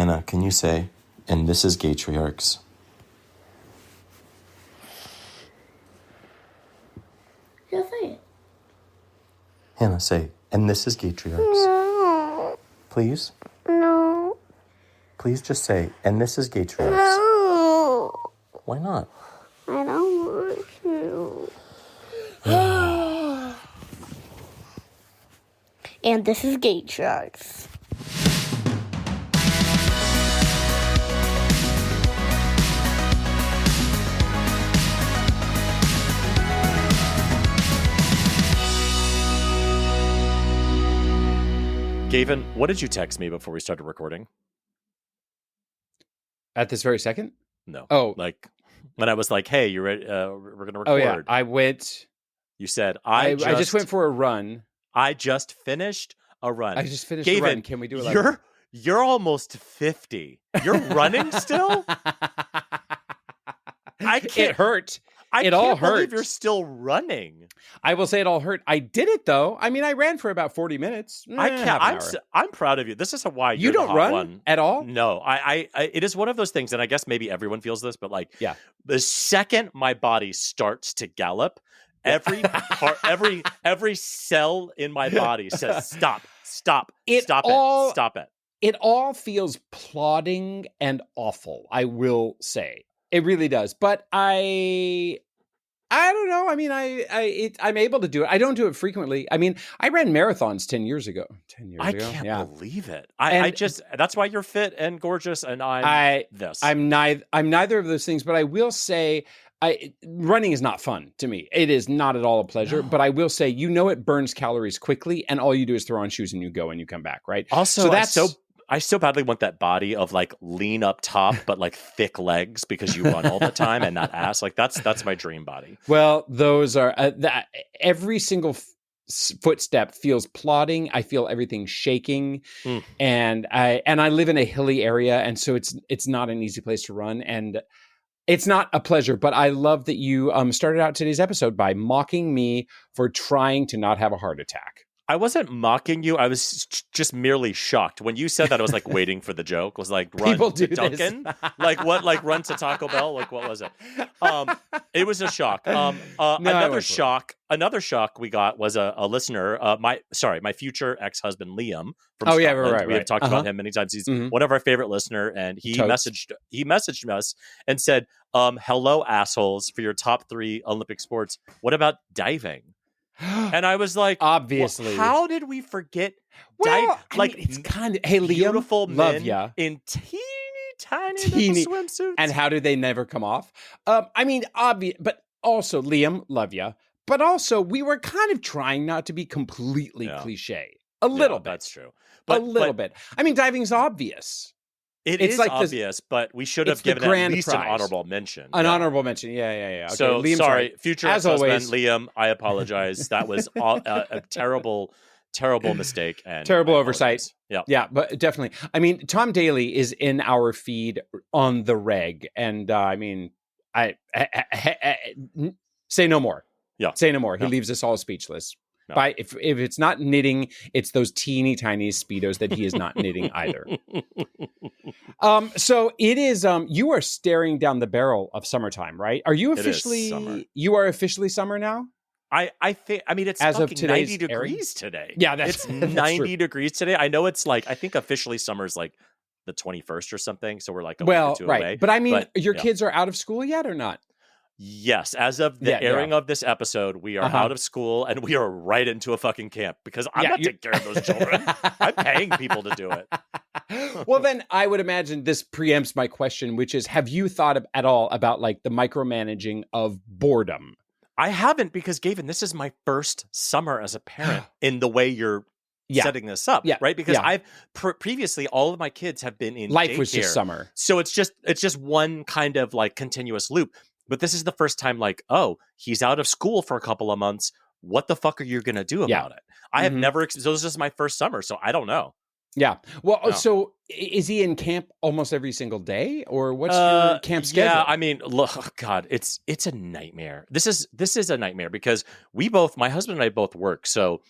Hannah, can you say, and this is Gaytriarchs? Yeah, say it. Hannah, say, and this is Gaytriarchs. No. Please? No. Please just say, and this is Gaytriarchs. No. Why not? I don't want to. And this is Gaytriarchs. Gavin, what did you text me before we started recording? At this very second? No. Oh. Like, when I was like, hey, you ready? We're going to record. Oh, yeah. I went... You said, I just went for a run. I just finished a run. I just finished Gavin, a run. Can we do it? You're almost 50. You're running still? It hurt. It all hurt. Believe you're still running. I will say it all hurt. I did it though. I mean, I ran for about 40 minutes. I'm proud of you. This is why you don't run at all. No, I it is one of those things, and I guess maybe everyone feels this, but like, yeah, the second my body starts to gallop, every part, every cell in my body says stop it. It all feels plodding and awful, I will say. It really does. But I don't know. I mean, I'm able to do it. I don't do it frequently. I mean, I ran marathons 10 years ago. I can't believe it. I just, that's why you're fit and gorgeous, and I'm neither of those things, but I will say running is not fun to me. It is not at all a pleasure, but I will say, it burns calories quickly, and all you do is throw on shoes and you go and you come back, right? Also, I so badly want that body of like lean up top, but like thick legs because you run all the time, and that ass. Like that's my dream body. Well, those are every single footstep feels plodding. I feel everything shaking, and I live in a hilly area, and so it's not an easy place to run, and it's not a pleasure. But I love that you started out today's episode by mocking me for trying to not have a heart attack. I wasn't mocking you. I was just merely shocked. When you said that, I was like waiting for the joke. Was like, run People to do Dunkin'? Like what? Like run to Taco Bell? Like what was it? It was a shock. Another shock we got was a listener. My future ex-husband Liam from Scotland. Right. We have talked about him many times. He's one of our favorite listener, and he messaged us and said, "Hello, assholes! For your top 3 Olympic sports, what about diving?" And I was like, obviously, how did we forget? It's kind of, hey, Liam, beautiful men in tiny little swimsuits. And how do they never come off? I mean, obvious, but also, Liam, love ya. But also, we were kind of trying not to be completely cliche. A little bit. That's true. A little bit. I mean, diving's obvious. It's like obvious, but we should have given at least an honorable mention. Honorable mention, yeah. Okay, so, Liam's sorry, right. future ex-husband, Liam, I apologize. That was a terrible mistake. And terrible oversight. Yeah, but definitely. I mean, Tom Daly is in our feed on the reg, and I mean, I say no more. Yeah. Say no more. He leaves us all speechless. No. If it's not knitting, it's those teeny tiny Speedos that he is not knitting either. So it is. You are staring down the barrel of summertime, right? Are you officially? Summer. You are officially summer now. I think. I mean, it's as of 90 degrees today. Yeah, it's 90 degrees today. I know it's like. I think officially summer's like the 21st or something. So we're like a week or two away. But I mean, your kids are out of school yet or not? Yes, as of the airing of this episode, we are out of school and we are right into a fucking camp because I'm not taking care of those children. I'm paying people to do it. Well, then I would imagine this preempts my question, which is, have you thought at all about like the micromanaging of boredom? I haven't, because Gavin, this is my first summer as a parent in the way you're setting this up, right? Because I've previously all of my kids have been in life daycare, was just summer, so it's just one kind of like continuous loop. But this is the first time, like, oh, he's out of school for a couple of months. What the fuck are you going to do about it? I have never. So this is my first summer, so I don't know. Yeah. Well, so is he in camp almost every single day, or what's your camp schedule? Yeah, I mean, look, God, it's a nightmare. This is a nightmare because my husband and I both work. So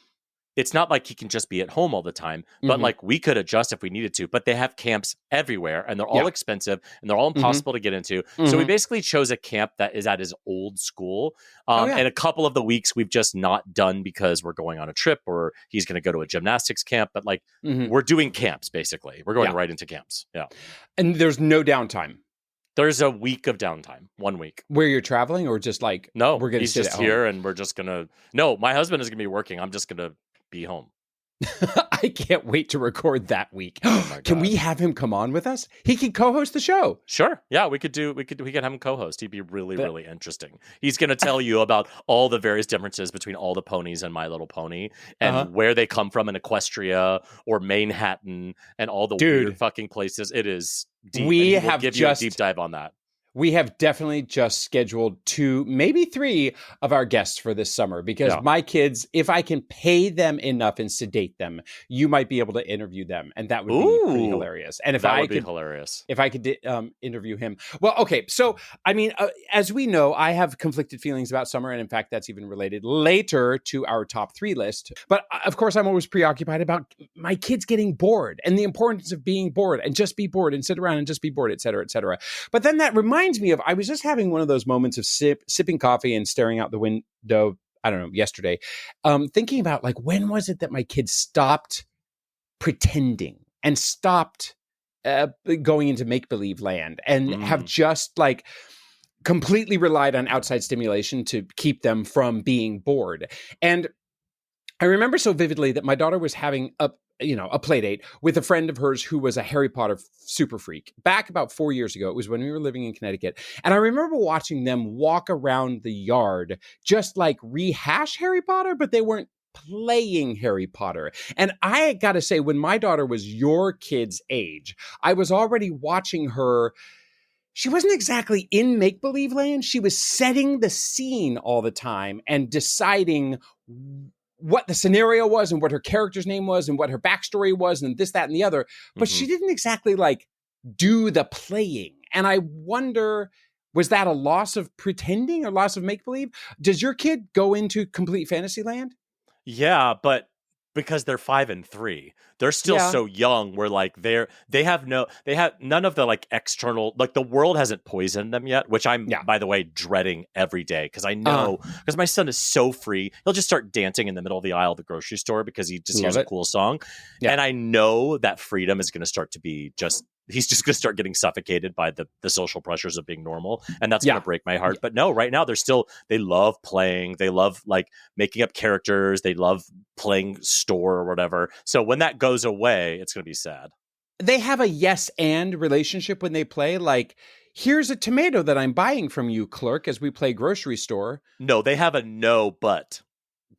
it's not like he can just be at home all the time, but like we could adjust if we needed to. But they have camps everywhere, and they're all expensive, and they're all impossible to get into. So we basically chose a camp that is at his old school. And a couple of the weeks we've just not done because we're going on a trip, or he's going to go to a gymnastics camp. But like we're doing camps, basically. We're going right into camps. Yeah. And there's no downtime. There's a week of downtime, 1 week. Where you're traveling, or just like, no, we're going to sit just at here home? and we're just going to, no, my husband is going to be working. I'm just going to be home. I can't wait to record that week. Oh Can we have him come on with us? He can co-host the show. Sure. Yeah, we could have him co-host. He'd be really interesting. He's going to tell you about all the various differences between all the ponies and My Little Pony, and where they come from in Equestria or Manhattan, and all the weird fucking places. It is deep. We and have give you a deep dive on that. We have definitely just scheduled 2, maybe 3 of our guests for this summer, because my kids, if I can pay them enough and sedate them, you might be able to interview them, and that would be pretty hilarious. And if that I would could, be hilarious, if I could interview him. Well, okay. So, I mean, as we know, I have conflicted feelings about summer, and in fact, that's even related later to our top 3 list. But of course, I'm always preoccupied about my kids getting bored and the importance of being bored, and just be bored and sit around and just be bored, et cetera, et cetera. But then that reminds me of, I was just having one of those moments of sipping coffee and staring out the window, I don't know, yesterday, thinking about like, when was it that my kids stopped pretending and stopped going into make-believe land, and have just like completely relied on outside stimulation to keep them from being bored. And I remember so vividly that my daughter was having a play date with a friend of hers who was a Harry Potter super freak back about 4 years ago. It was when we were living in Connecticut. And I remember watching them walk around the yard, just like rehash Harry Potter, but they weren't playing Harry Potter. And I got to say, when my daughter was your kid's age, I was already watching her. She wasn't exactly in make-believe land. She was setting the scene all the time and deciding what the scenario was and what her character's name was and what her backstory was and this, that, and the other. But she didn't exactly like do the playing. And I wonder, was that a loss of pretending or loss of make-believe? Does your kid go into complete fantasy land? Yeah, but because they're 5 and 3, they're still so young. Where like they have none of the like external, like the world hasn't poisoned them yet, which I'm by the way dreading every day, because I know, because my son is so free, he'll just start dancing in the middle of the aisle of the grocery store because he just hears a cool song, and I know that freedom is going to start to be he's just going to start getting suffocated by the social pressures of being normal. And that's going to break my heart. But no, right now they love playing. They love like making up characters. They love playing store or whatever. So when that goes away, it's going to be sad. They have a yes and relationship when they play. Like, here's a tomato that I'm buying from you, clerk, as we play grocery store. No, they have a no, but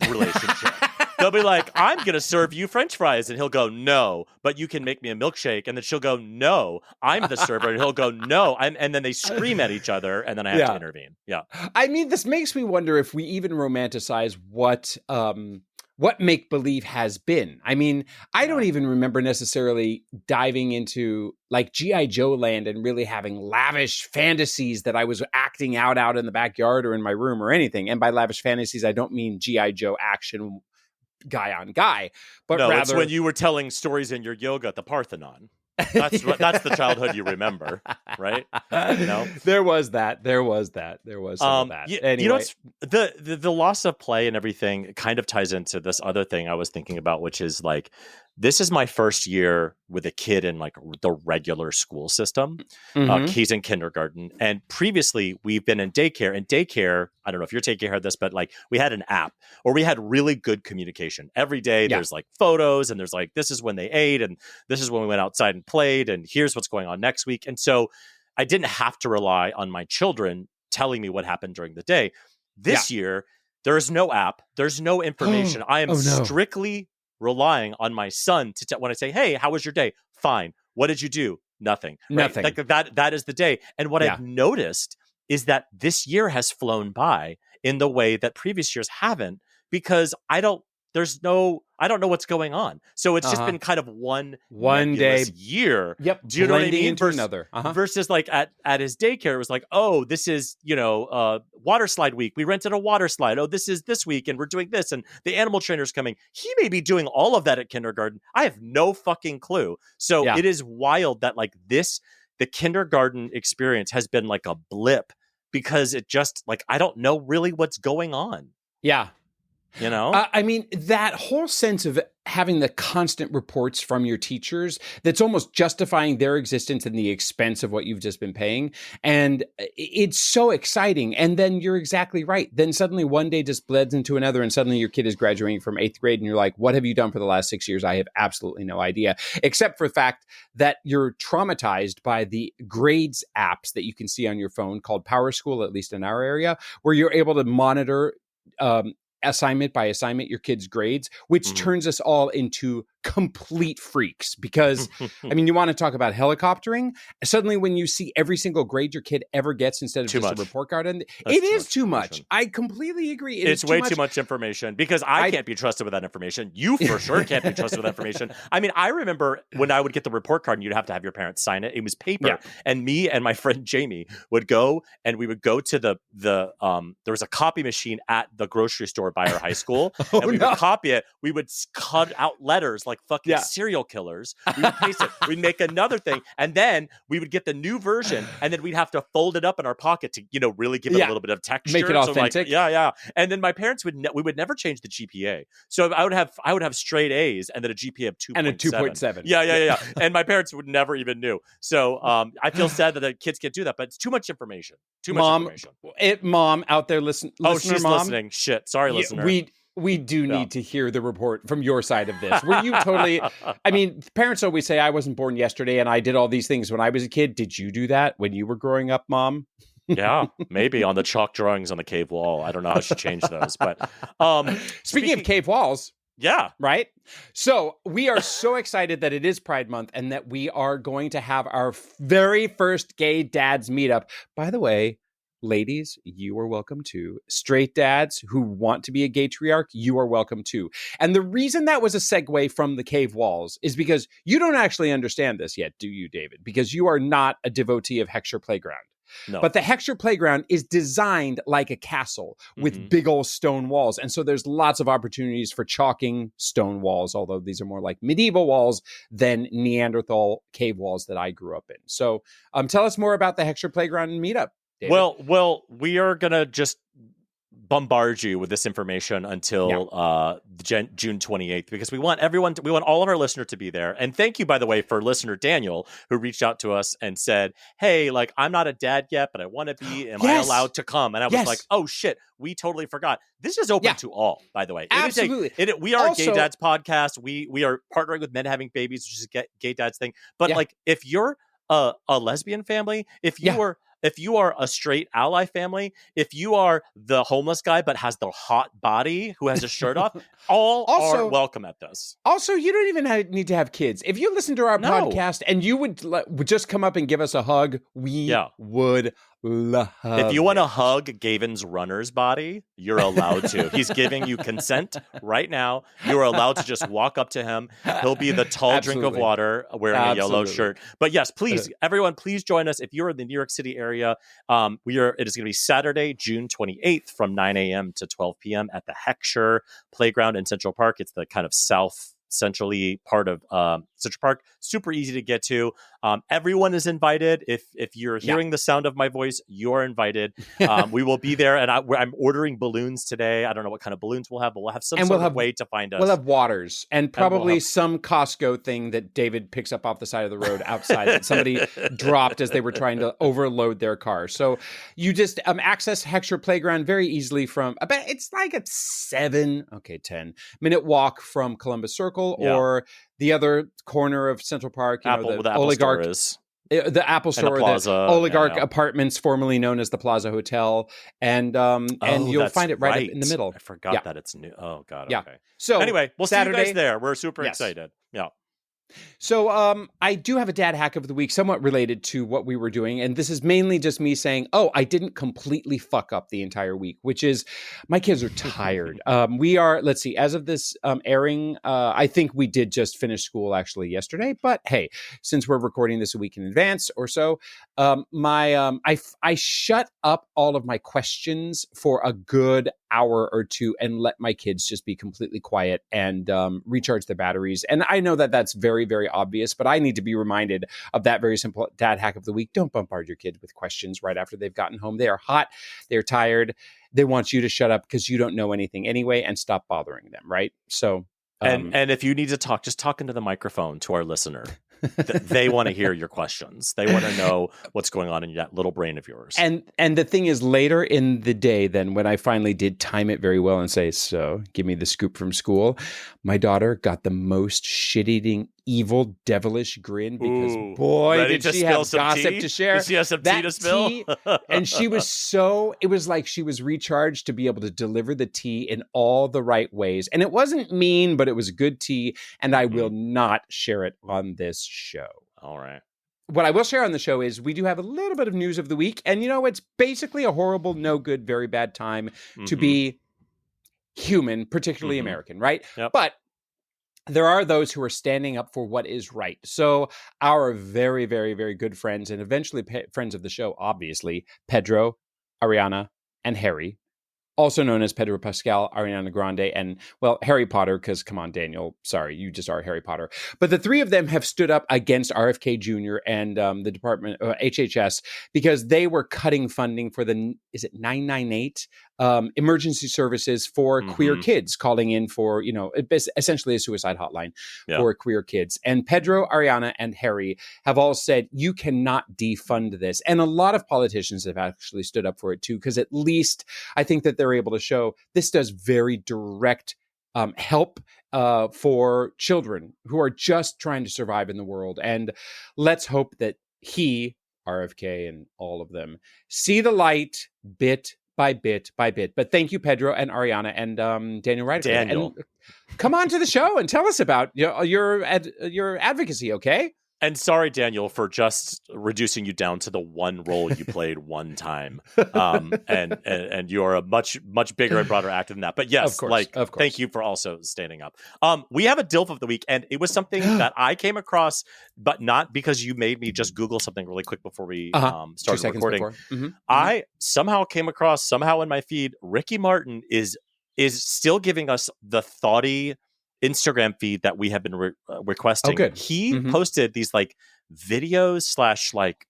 relationship. They'll be like, I'm going to serve you French fries. And he'll go, no, but you can make me a milkshake. And then she'll go, no, I'm the server. And he'll go, no. And then they scream at each other. And then I have to intervene. Yeah. I mean, this makes me wonder if we even romanticize what make-believe has been. I mean, I don't even remember necessarily diving into like G.I. Joe land and really having lavish fantasies that I was acting out in the backyard or in my room or anything. And by lavish fantasies, I don't mean G.I. Joe action guy on guy, but no, rather it's when you were telling stories in your yoga at the Parthenon. That's the childhood you remember, right? You know, there was some of that. Anyway. You know, the loss of play and everything kind of ties into this other thing I was thinking about, which is like, this is my first year with a kid in like the regular school system. He's in kindergarten, and previously we've been in daycare. And daycare, I don't know if your daycare had this, but like we had an app, or we had really good communication every day. There's like photos, and there's like, this is when they ate, and this is when we went outside and played, and here's what's going on next week. And so I didn't have to rely on my children telling me what happened during the day. This year, there is no app. There's no information. I am strictly relying on my son to when I say, hey, how was your day? Fine. What did you do? Nothing. Nothing. Like that is the day. And what I've noticed is that this year has flown by in the way that previous years haven't, because I don't I don't know what's going on. So it's just been kind of one day year. Yep. Do you know what I blending mean? into another. Versus like at his daycare, it was like, oh, this is, water slide week. We rented a water slide. Oh, this is this week and we're doing this and the animal trainer's coming. He may be doing all of that at kindergarten. I have no fucking clue. So it is wild that like the kindergarten experience has been like a blip because it just like, I don't know really what's going on. Yeah. You know, I mean, that whole sense of having the constant reports from your teachers that's almost justifying their existence and the expense of what you've just been paying. And it's so exciting. And then you're exactly right. Then suddenly one day just blends into another and suddenly your kid is graduating from 8th grade and you're like, what have you done for the last 6 years? I have absolutely no idea, except for the fact that you're traumatized by the grades apps that you can see on your phone called Power School, at least in our area, where you're able to monitor assignment by assignment your kids' grades, which turns us all into complete freaks because, I mean, you want to talk about helicoptering. Suddenly when you see every single grade your kid ever gets instead of just a report card, and it is too much. I completely agree. It's way too much information because I can't be trusted with that information. You for sure can't be trusted with that information. I mean, I remember when I would get the report card and you'd have to have your parents sign it. It was paper. And me and my friend Jamie would go and we would go to the there was a copy machine at the grocery store by our high school. And we would copy it. We would cut out letters like fucking serial killers. We would paste it. We'd make another thing. And then we would get the new version and then we'd have to fold it up in our pocket to, really give it a little bit of texture. Make it authentic. So like, And then my parents we would never change the GPA. So I would have straight A's and then a GPA of 2.7. And a 2.7. Yeah. And my parents would never even knew. So I feel sad that the kids can't do that, but it's too much information. Mom out there, listen. Oh, she's mom, listening. Shit. Sorry, listener. We do need to hear the report from your side of this. Were you totally, I mean, parents always say I wasn't born yesterday and I did all these things when I was a kid. Did you do that when you were growing up, Mom? Yeah, maybe on the chalk drawings on the cave wall. I don't know how she changed those, but speaking of cave walls. Yeah. Right? So we are so excited that it is Pride Month and that we are going to have our very first gay dads meetup. By the way, ladies, you are welcome too. Straight dads who want to be a gaytriarch, you are welcome too. And the reason that was a segue from the cave walls is because you don't actually understand this yet, do you, David? Because you are not a devotee of Heckscher Playground. No. But the Heckscher Playground is designed like a castle with big old stone walls. And so there's lots of opportunities for chalking stone walls, although these are more like medieval walls than Neanderthal cave walls that I grew up in. So tell us more about the Heckscher Playground and meetup, David. Well, we are going to just bombard you with this information until June 28th because we want all of our listeners to be there. And thank you, by the way, for listener Daniel, who reached out to us and said, hey, like, I'm not a dad yet, but I want to be. Am I allowed to come? And I was like, oh shit, we totally forgot. This is open to all, by the way. Absolutely. We are also a Gay Dads podcast. We are partnering with Men Having Babies, which is a Gay Dads thing. But like, if you're a lesbian family, if you are a straight ally family, if you are the homeless guy but has the hot body who has a shirt off, all are welcome at this. Also, you don't even need to have kids. If you listen to our podcast and you would just come up and give us a hug, we would love If you want to hug Gavin's runner's body, you're allowed to. He's giving you consent right now. You're allowed to just walk up to him. He'll be the tall drink of water wearing a yellow shirt. But yes, please, everyone, please join us. If you're in the New York City area, it is going to be Saturday, June 28th from 9 a.m. to 12 p.m. at the Heckscher Playground in Central Park. It's the kind of centrally part of Central Park. Super easy to get to. Everyone is invited. If you're hearing the sound of my voice, you're invited. We will be there, and I'm ordering balloons today. I don't know what kind of balloons we'll have, but we'll have some way to find us. We'll have waters and probably some Costco thing that David picks up off the side of the road outside that somebody dropped as they were trying to overload their car. So you just access Heckscher Playground very easily from about, it's like a 10-minute walk from Columbus Circle or the other corner of Central Park, the oligarch Apple Store is. The Apple Store, Plaza, the Oligarch Apartments, formerly known as the Plaza Hotel, and you'll find it right in the middle. I forgot that it's new. Oh God. Yeah. Okay. So anyway, we'll Saturday, see you guys there. We're super excited. Yeah. So I do have a dad hack of the week, somewhat related to what we were doing. And this is mainly just me saying, oh, I didn't completely fuck up the entire week, which is my kids are tired. We are, let's see, as of this airing, I think we did just finish school actually yesterday. But hey, since we're recording this a week in advance or so, I shut up all of my questions for a good hour or two and let my kids just be completely quiet and recharge their batteries. And I know that that's very, very obvious, but I need to be reminded of that very simple dad hack of the week. Don't bombard your kids with questions right after they've gotten home. They are hot. They're tired. They want you to shut up because you don't know anything anyway and stop bothering them, right? So, and if you need to talk, just talk into the microphone to our listener. They want to hear your questions. They want to know what's going on in that little brain of yours. And the thing is, later in the day, then when I finally did time it very well and say, so give me the scoop from school, my daughter got the most shit-eating, evil, devilish grin because boy, did she have gossip to share. Did she have some tea to spill? And she was it was like she was recharged to be able to deliver the tea in all the right ways. And it wasn't mean, but it was good tea. And I will not share it on this show. All right. What I will share on the show is we do have a little bit of news of the week. And, you know, it's basically a horrible, no good, very bad time to be human, particularly American, right? Yep. But there are those who are standing up for what is right. So our very, very, very good friends and eventually friends of the show, obviously, Pedro, Ariana, and Harry, also known as Pedro Pascal, Ariana Grande, and, well, Harry Potter, because, come on, Daniel, sorry, you just are Harry Potter. But the three of them have stood up against RFK Jr. and the department, HHS, because they were cutting funding for the, is it 998? Emergency services for queer kids, calling in for, you know, essentially a suicide hotline for queer kids. And Pedro, Ariana, and Harry have all said, you cannot defund this. And a lot of politicians have actually stood up for it too, because at least I think that they're able to show this does very direct help for children who are just trying to survive in the world. And let's hope that RFK and all of them see the light bit by bit by bit. But thank you, Pedro and Ariana and Daniel Ryder. Daniel. And come on to the show and tell us about your advocacy, okay? And sorry, Daniel, for just reducing you down to the one role you played one time. And you're a much bigger and broader actor than that. But yes, of course. Thank you for also standing up. We have a DILF of the week, and it was something that I came across, but not because you made me just Google something really quick before we started recording. I somehow came across, in my feed, Ricky Martin is still giving us the thoughty Instagram feed that we have been requesting. He posted these like videos / like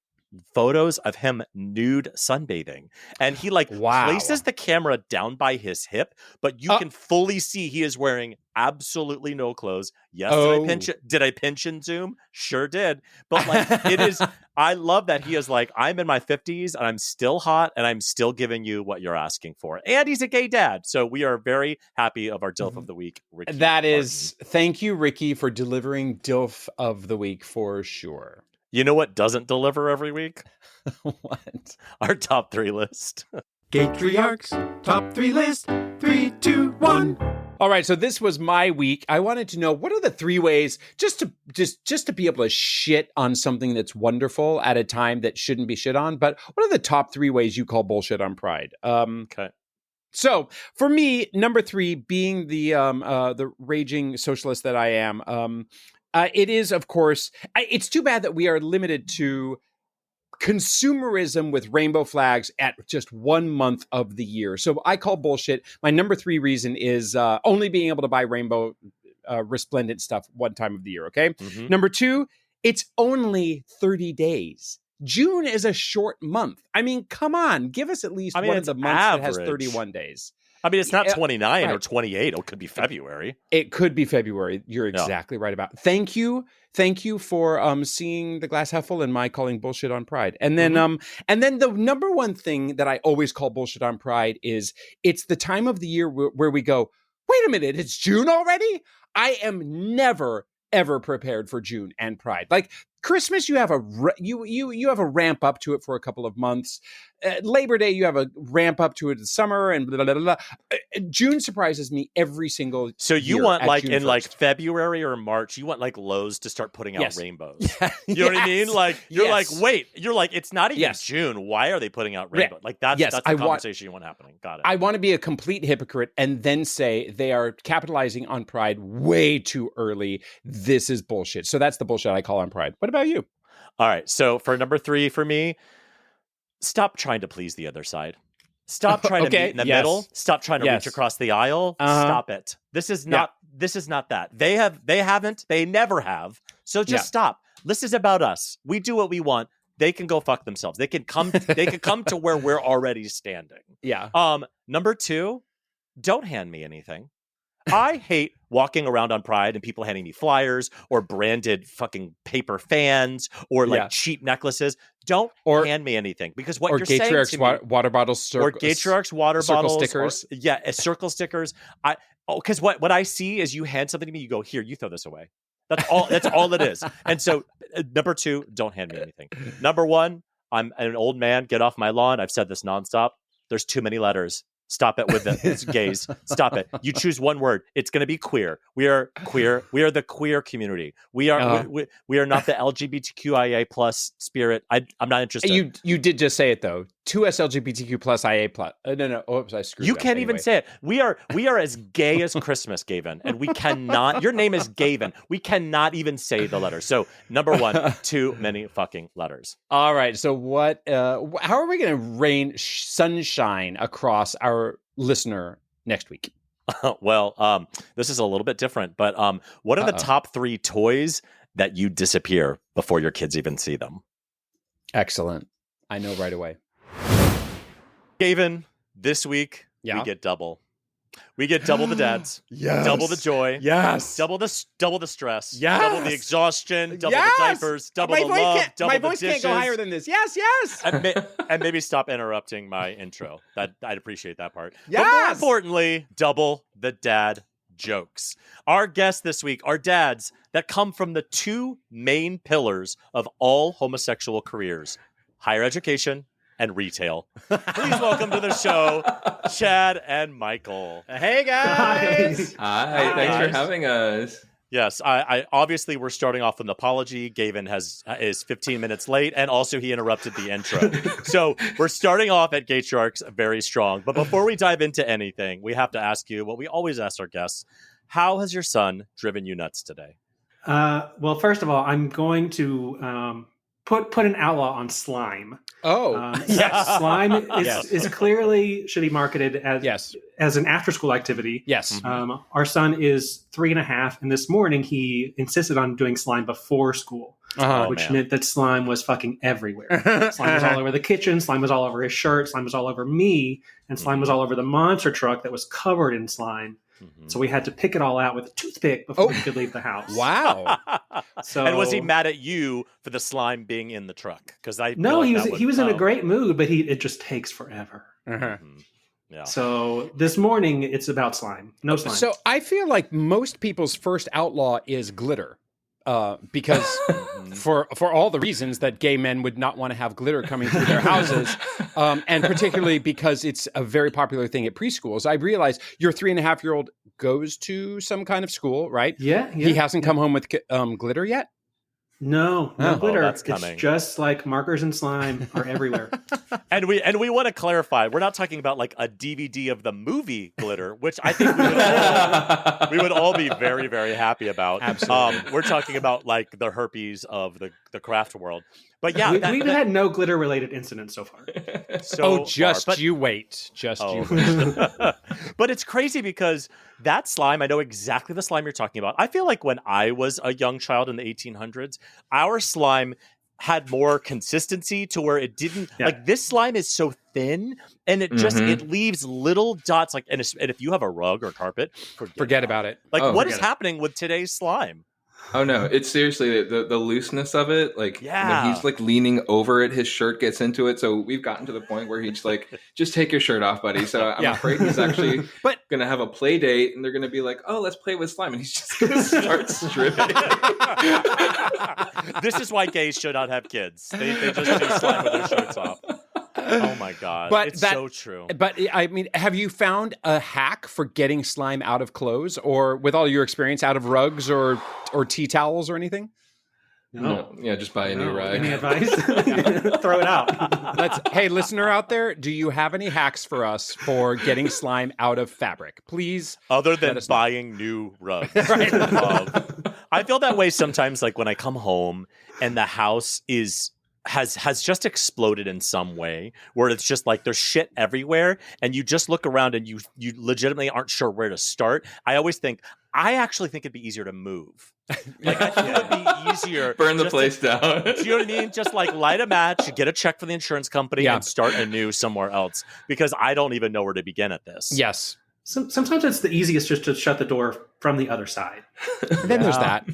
photos of him nude sunbathing, and he places the camera down by his hip, but you can fully see he is wearing absolutely no clothes. Yes, did I pinch and zoom? Sure did. But like it is, I love that he is like, I'm in my 50s and I'm still hot and I'm still giving you what you're asking for. And he's a gay dad. So we are very happy of our DILF of the week, Ricky. Thank you, Ricky, for delivering DILF of the week for sure. You know what doesn't deliver every week? What? Our top 3 list. Gaytriarchs top 3 list. 3, 2, 1. All right, so this was my week. I wanted to know, what are the 3 ways just to be able to shit on something that's wonderful at a time that shouldn't be shit on? But what are the top 3 ways you call bullshit on Pride? Okay. So for me, number 3, being the raging socialist that I am, it is, of course, it's too bad that we are limited to consumerism with rainbow flags at just 1 month of the year. So I call bullshit. My number 3 reason is only being able to buy rainbow resplendent stuff one time of the year. Okay. Number 2, it's only 30 days. June is a short month. I mean, come on, give us at least one of the months that has 31 days. I mean, it's not 29 or 28. It could be February. It could be February. You're exactly right about. Thank you for seeing the glass half full and my calling bullshit on Pride. And then the number one thing that I always call bullshit on Pride is it's the time of the year where we go, wait a minute, it's June already? I am never ever prepared for June and Pride. Like, Christmas, you have you have a ramp up to it for a couple of months. Labor Day, you have a ramp up to it in summer, and blah, blah, blah, blah. June surprises me every single So you year want at like June in 1st. like February or March, you want like Lowe's to start putting out Yes. rainbows. You know what I mean? Like you're like, wait, you're like, it's not even Yes. June. Why are they putting out rainbows? Like that's the conversation you want happening. Got it. I want to be a complete hypocrite and then say they are capitalizing on Pride way too early. This is bullshit. So that's the bullshit I call on Pride. What about you? All right. So for number 3 for me, stop trying to please the other side. Stop trying to meet in the middle. Stop trying to reach across the aisle. Stop it. This is not that. They never have. So just stop. This is about us. We do what we want. They can go fuck themselves. They can come to where we're already standing. Yeah. Number 2, don't hand me anything. I hate walking around on Pride and people handing me flyers or branded fucking paper fans or like cheap necklaces. Don't hand me anything because what you're saying to me, water bottles, or Gaytriarchs water bottles, stickers, circle stickers. Because what I see is you hand something to me, you go, here, you throw this away. That's all. That's all it is. And so, number 2, don't hand me anything. Number 1, I'm an old man. Get off my lawn. I've said this nonstop. There's too many letters. Stop it with it's gays. Stop it. You choose one word. It's going to be queer. We are queer. We are the queer community. We are we are not the LGBTQIA plus spirit. I'm not interested. You did just say it though. 2S LGBTQ plus IA plus. No. Oops, I screwed. You can't even say it. We are as gay as Christmas, Gavin, and we cannot. Your name is Gavin. We cannot even say the letter. So number 1, too many fucking letters. All right. So what? How are we going to rain sunshine across our listener next week? Well, this is a little bit different, but what are the top 3 toys that you disappear before your kids even see them? Excellent. I know right away. Gavin, this week we get double. We get double the dads, double the joy, double the stress, double the exhaustion, double the diapers, double the love, double the dishes. My voice can't go higher than this. Yes. And maybe stop interrupting my intro. I'd appreciate that part. Yes. But more importantly, double the dad jokes. Our guests this week are dads that come from the 2 main pillars of all homosexual careers: higher education and retail. Please welcome to the show, Chad and Michael. Hey guys! Hi, thanks for having us. Yes, I obviously we're starting off with an apology. Gavin is 15 minutes late, and also he interrupted the intro. So we're starting off at Gaytriarchs very strong. But before we dive into anything, we have to ask you what we always ask our guests: how has your son driven you nuts today? Well, first of all, I'm going to put an outlaw on slime. Yes. Slime is clearly should be marketed as an after-school activity. Yes. Our son is 3.5, and this morning he insisted on doing slime before school, which meant that slime was fucking everywhere. Slime was all over the kitchen. Slime was all over his shirt. Slime was all over me, and slime was all over the monster truck that was covered in slime. So we had to pick it all out with a toothpick before we could leave the house. Wow. And was he mad at you for the slime being in the truck? Because he was in a great mood, but it just takes forever. Yeah. So this morning it's about slime. No slime. So I feel like most people's first outlaw is glitter. Because for all the reasons that gay men would not want to have glitter coming through their houses, and particularly because it's a very popular thing at preschools. I realize your 3.5-year-old goes to some kind of school, right? Yeah. He hasn't come home with glitter yet? No glitter. That's coming. It's just like markers and slime are everywhere. And we want to clarify, we're not talking about like a DVD of the movie Glitter, which I think we would all be very, very happy about. Absolutely. We're talking about like the herpes of the craft world. But we've had no glitter related incidents so far. You wait. But it's crazy because that slime, I know exactly the slime you're talking about. I feel like when I was a young child in the 1800s, our slime had more consistency to where it didn't like this slime is so thin and it just it leaves little dots like and if you have a rug or carpet, forget about it. Like what is happening with today's slime? Oh no, it's seriously the looseness of it. Like Yeah. when he's like leaning over it, his shirt gets into it. So we've gotten to the point where he's like, "Just take your shirt off, buddy." So I'm afraid he's actually gonna have a play date, and they're gonna be like, "Oh, let's play with slime," and he's just gonna start stripping. This is why gays should not have kids. They just do slime with their shirts off. Oh my god, it's so true. But I mean, have you found a hack for getting slime out of clothes, or with all your experience, out of rugs or tea towels or anything? No. Yeah, just buy a new rug. Any advice? Throw it out. Hey, listener out there, do you have any hacks for us for getting slime out of fabric? Please. Other than buying new rugs. Right. I feel that way sometimes, like when I come home and the house has just exploded in some way, where it's just like there's shit everywhere and you just look around and you legitimately aren't sure where to start. I actually think it'd be easier to move. Like I think it'd be easier. Burn the place down. Do you know what I mean? Just like light a match, get a check from the insurance company and start anew somewhere else, because I don't even know where to begin at this. Yes. Sometimes it's the easiest just to shut the door from the other side. Then there's that.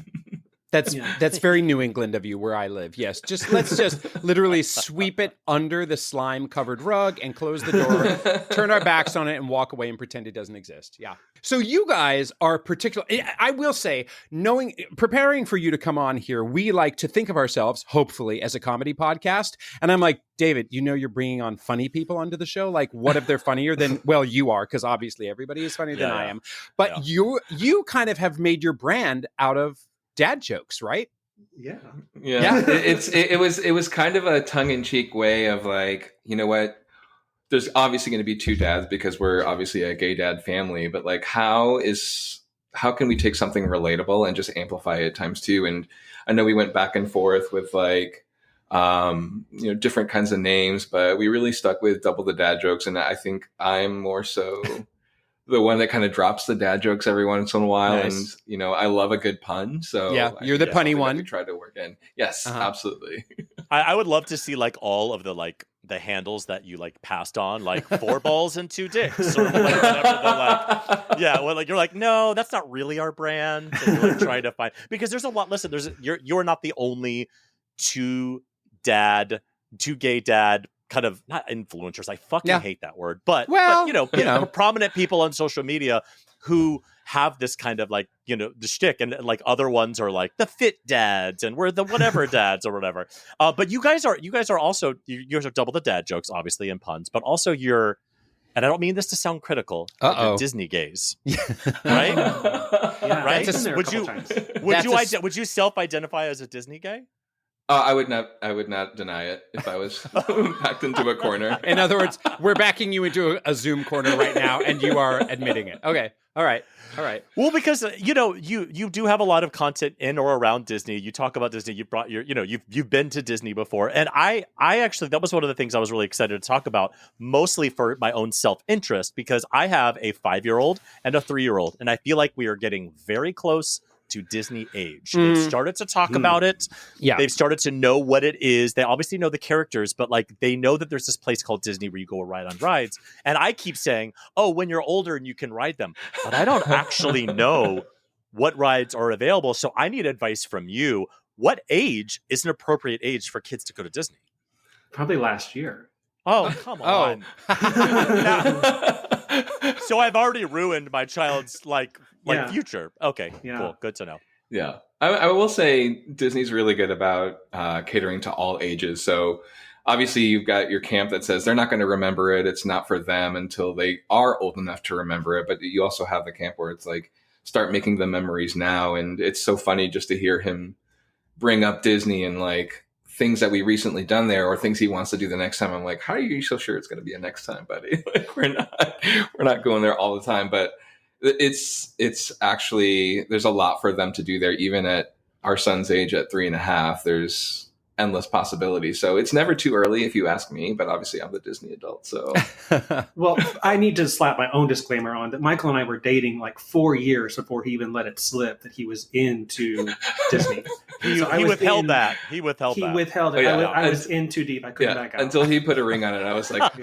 That's very New England of you, where I live. Yes, let's just literally sweep it under the slime-covered rug and close the door, turn our backs on it, and walk away and pretend it doesn't exist. Yeah. So you guys are I will say, preparing for you to come on here, we like to think of ourselves, hopefully, as a comedy podcast. And I'm like, David, you're bringing on funny people onto the show. Like, what if they're funnier than? Well, you are, because obviously everybody is funnier than I am. But you kind of have made your brand out of dad jokes, right? Yeah. It was kind of a tongue-in-cheek way of like, you know what? There's obviously going to be two dads because we're obviously a gay dad family, but like, how can we take something relatable and just amplify it times two? And I know we went back and forth with like, different kinds of names, but we really stuck with Double the Dad Jokes, and I think I'm more so the one that kind of drops the dad jokes every once in a while. Nice. And, I love a good pun. So you're the punny one. We try to work in. Yes, absolutely. I would love to see like all of the handles that you like passed on, like 4 balls and 2 dicks, or like whatever. You're like, no, that's not really our brand. And you're like trying to find, because there's a lot. Listen, you're not the only two gay dad kind of, not influencers. I fucking hate that word, but prominent people on social media who have this kind of like, the shtick, and like other ones are like the fit dads and we're the whatever dads or whatever. But you guys are also, you guys are Double the Dad Jokes, obviously, in puns, but also and I don't mean this to sound critical, you're Disney gays, right? Yeah, right? Would you self-identify as a Disney gay? I would not deny it if I was backed into a corner. In other words, we're backing you into a Zoom corner right now, and you are admitting it. Okay. All right. Well, because you do have a lot of content in or around Disney. You talk about Disney. You brought you've been to Disney before, and I actually, that was one of the things I was really excited to talk about, mostly for my own self-interest, because I have a 5-year-old and a 3-year-old, and I feel like we are getting very close to Disney age. They've started to talk about it. Yeah. They've started to know what it is. They obviously know the characters, but like they know that there's this place called Disney where you go ride on rides. And I keep saying, oh, when you're older and you can ride them. But I don't actually know what rides are available. So I need advice from you. What age is an appropriate age for kids to go to Disney? Probably last year. Oh, come on. So I've already ruined my child's future. Okay, cool. Good to know. Yeah. I will say Disney's really good about catering to all ages. So obviously you've got your camp that says they're not going to remember it. It's not for them until they are old enough to remember it. But you also have the camp where it's like, start making the memories now. And it's so funny just to hear him bring up Disney and like things that we recently done there or things he wants to do the next time. I'm like, how are you so sure it's going to be a next time, buddy? Like we're not going there all the time, but it's actually, there's a lot for them to do there. Even at our son's age at 3.5, there's endless possibilities. So it's never too early if you ask me, but obviously I'm the Disney adult. So Well, I need to slap my own disclaimer on that. Michael and I were dating like 4 years before he even let it slip that he was into Disney. He So I was withheld in- that. He withheld He that. withheld it. Oh, yeah. I was in too deep. I couldn't back out. until he put a ring on it, I was like,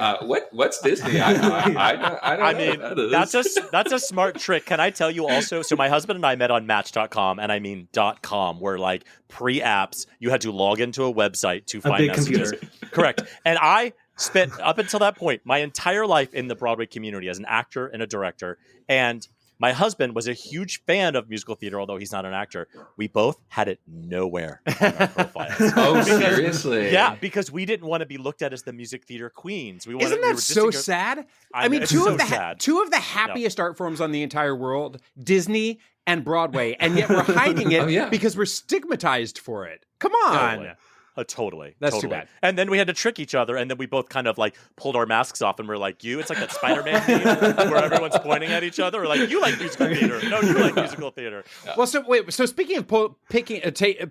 what's Disney? I don't I know mean, what that is. that's a smart trick. Can I tell you also? So my husband and I met on Match.com, and I mean .com, where like pre-apps, you had to log into a website to find big messages. computer. Correct. And I spent up until that point my entire life in the Broadway community as an actor and a director, and my husband was a huge fan of musical theater, although he's not an actor. We both had it nowhere on our profiles. Oh, seriously? Yeah, because we didn't want to be looked at as the music theater queens. Isn't that so sad? I mean, it's two so of the sad. happiest art forms on the entire world, Disney and Broadway, and yet we're hiding it Oh, yeah. because we're stigmatized for it. Come on. Totally. That's too totally. bad. And then we had to trick each other, and then we both kind of like pulled our masks off, and we're like, "You." It's like that Spider-Man theme where everyone's pointing at each other. We're like, "You like musical theater? No, you like musical theater." Well, so speaking of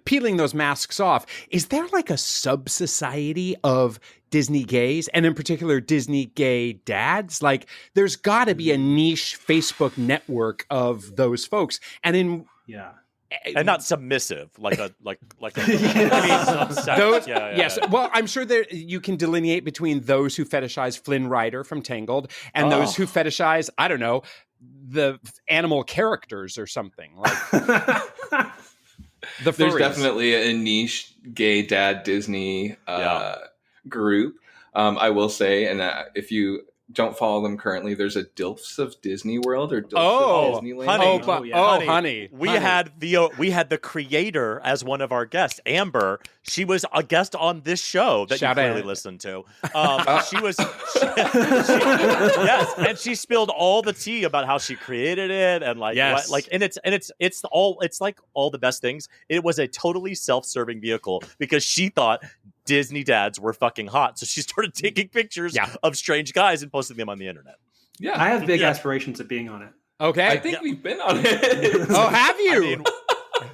peeling those masks off, is there like a sub-society of Disney gays, and in particular Disney gay dads? Like, there's got to be a niche Facebook network of those folks, and and not submissive, like a obsessed. Those, yeah, yes. Well, I'm sure there you can delineate between those who fetishize Flynn Rider from Tangled and those who fetishize, I don't know, the animal characters or something like the furries. There's definitely a niche gay dad Disney group. I will say, and if you don't follow them currently, there's a DILFs of Disney World or DILFs of Disneyland. Honey. We had the creator as one of our guests, Amber. She was a guest on this show that Shout you clearly out. listened to. Yes, and she spilled all the tea about how she created it and it's like all the best things. It was a totally self-serving vehicle because she thought Disney dads were fucking hot, so she started taking pictures of strange guys and posting them on the internet. Yeah, I have big aspirations of being on it. Okay, I think we've been on it. Oh, have you?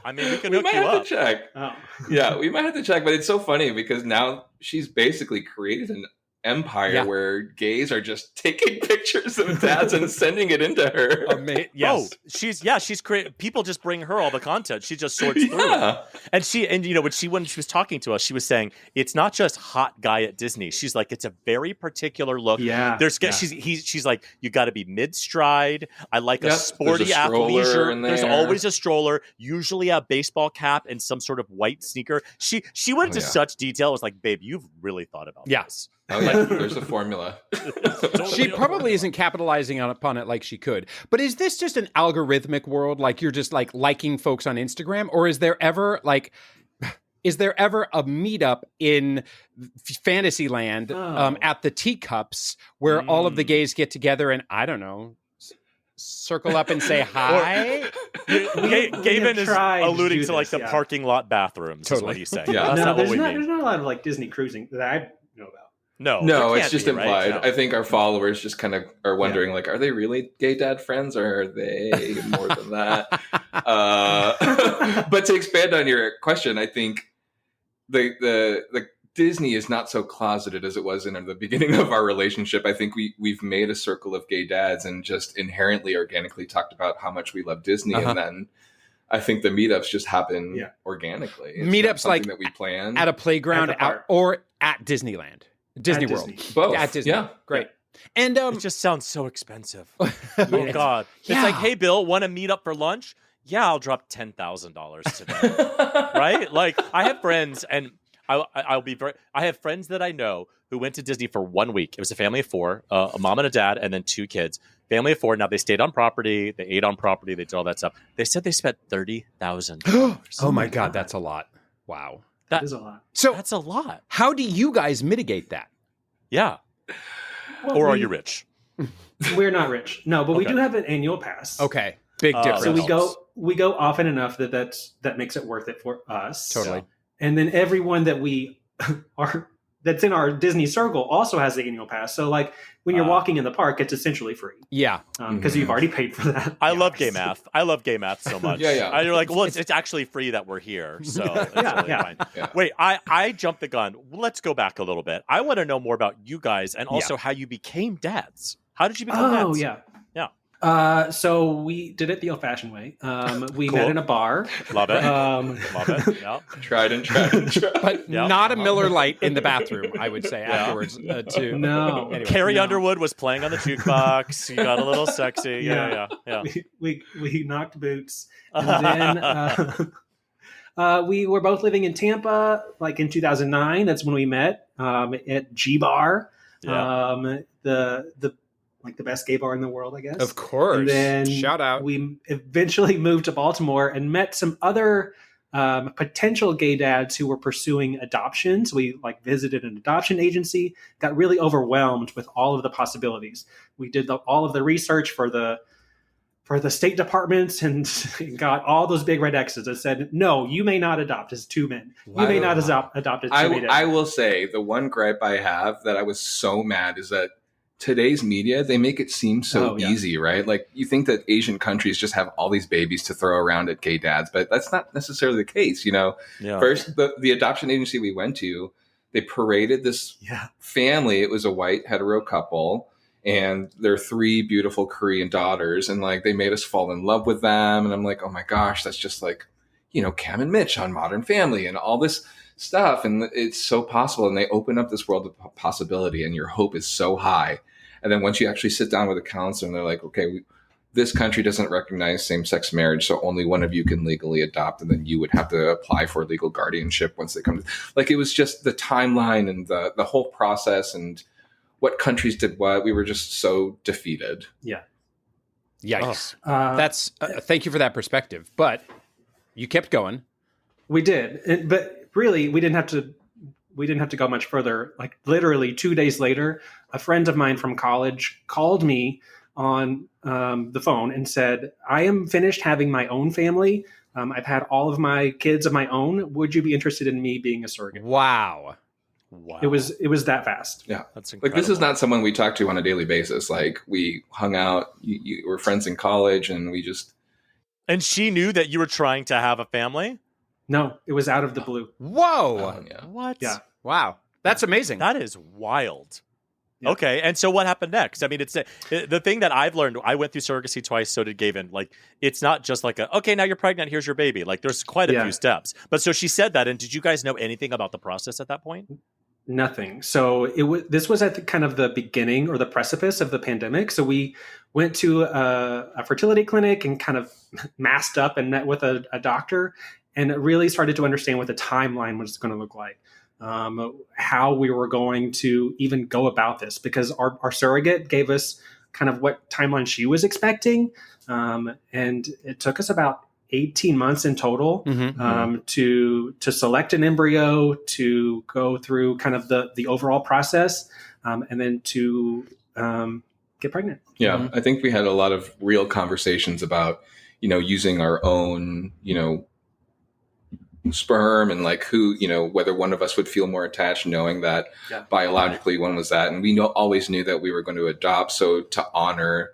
I mean, we can we hook might you have up. to check. Oh. Yeah, we might have to check, but it's so funny because now she's basically created an empire where gays are just taking pictures of dads and sending it into her. Yes. Oh, she's created. People just bring her all the content. She just sorts through it. And you know when she was talking to us, she was saying it's not just hot guy at Disney. She's like, it's a very particular look. Yeah. She's like, you got to be mid stride. I like a sporty there's a stroller athleisure. in there. There's always a stroller, usually a baseball cap and some sort of white sneaker. She went into such detail. It was like, babe, you've really thought about this. Oh yeah, there's a formula. She probably isn't capitalizing upon it like she could. But is this just an algorithmic world? Like you're just like liking folks on Instagram, or is there ever a meetup in Fantasyland at the teacups where all of the gays get together and I don't know, circle up and say hi? Gavin is alluding to like the parking lot bathrooms. Totally. Is what he's saying. Yeah, that's not what we mean. There's not a lot of like Disney cruising that I know about. No, it's just implied. Right? No. I think our followers just kind of are wondering, like, are they really gay dad friends, or are they more than that? But to expand on your question, I think the Disney is not so closeted as it was in the beginning of our relationship. I think we've made a circle of gay dads and just inherently, organically talked about how much we love Disney, and then I think the meetups just happen organically. It's meetups like that we plan at a playground or at Disneyland. Disney World. Both. At Disney. Yeah. Great. And it just sounds so expensive. Oh God. It's like, hey Bill, want to meet up for lunch? Yeah, I'll drop $10,000 today. Right? Like I have friends and I have friends that I know who went to Disney for 1 week. It was a family of four, a mom and a dad, and then 2 kids. Family of four. Now they stayed on property, they ate on property, they did all that stuff. They said they spent $30,000. Oh my God, that's a lot. Wow. That is a lot. So that's a lot. How do you guys mitigate that? Yeah. Well, or are you rich? We're not rich. No, but we do have an annual pass. Okay. Big difference. So we go often enough that makes it worth it for us. Totally. And then everyone that we are that's in our Disney circle also has the annual pass. So like when you're walking in the park, it's essentially free. Yeah. Because you've already paid for that. I love gay math. I love gay math so much. Yeah. You're like, well, it's actually free that we're here. So it's totally fine. Yeah. Wait, I jumped the gun. Let's go back a little bit. I want to know more about you guys and also how you became dads. How did you become dads? Oh, yeah. Yeah. So we did it the old-fashioned way. We met in a bar. Love it. Love it. Yeah. Tried and tried. But not a Miller Lite in the bathroom, I would say, afterwards, too. No. Anyway, Carrie Underwood was playing on the jukebox. You got a little sexy. Yeah. We knocked boots. And then we were both living in Tampa, like in 2009. That's when we met at G Bar. Yeah. The best gay bar in the world, I guess. Of course. And then shout out. We eventually moved to Baltimore and met some other potential gay dads who were pursuing adoptions. We like visited an adoption agency, got really overwhelmed with all of the possibilities. We did all of the research for the state departments and got all those big red X's that said, no, you may not adopt as two men. You may not adopt as two men. I will say the one gripe I have that I was so mad is that today's media, they make it seem so easy, right? Like you think that Asian countries just have all these babies to throw around at gay dads, but that's not necessarily the case. First, the adoption agency we went to, they paraded this family. It was a white hetero couple and their 3 beautiful Korean daughters. And like, they made us fall in love with them. And I'm like, oh my gosh, that's just like, Cam and Mitch on Modern Family and all this stuff. And it's so possible. And they open up this world of possibility and your hope is so high. And then once you actually sit down with a counselor and they're like, okay, this country doesn't recognize same-sex marriage, so only one of you can legally adopt, and then you would have to apply for legal guardianship once they come. Like it was just the timeline and the whole process and what countries did what. We were just so defeated. Yeah. Yikes. That's thank you for that perspective. But you kept going. We did, but really, we didn't have to go much further. Like literally 2 days later, a friend of mine from college called me on the phone and said, I am finished having my own family. I've had all of my kids of my own. Would you be interested in me being a surrogate? Wow. It was that fast. Yeah. That's incredible. Like this is not someone we talk to on a daily basis. Like we hung out, you were friends in college and we just. And she knew that you were trying to have a family? No, it was out of the blue. Whoa. Yeah. What? Yeah. Wow. That's amazing. That is wild. Yeah. Okay, and so what happened next? I mean, it's the thing that I've learned. I went through surrogacy twice, so did Gavin. Like, it's not just like okay, now you're pregnant, here's your baby. Like, there's quite a few steps. But so she said that, and did you guys know anything about the process at that point? Nothing. So this was at kind of the beginning or the precipice of the pandemic. So we went to a fertility clinic and kind of masked up and met with a doctor, and really started to understand what the timeline was going to look like. How we were going to even go about this, because our surrogate gave us kind of what timeline she was expecting. And it took us about 18 months in total to select an embryo, to go through kind of the overall process, and then to get pregnant. Yeah, I think we had a lot of real conversations about, using our own, sperm and like who, whether one of us would feel more attached knowing that biologically one was that. And we always knew that we were going to adopt. So to honor,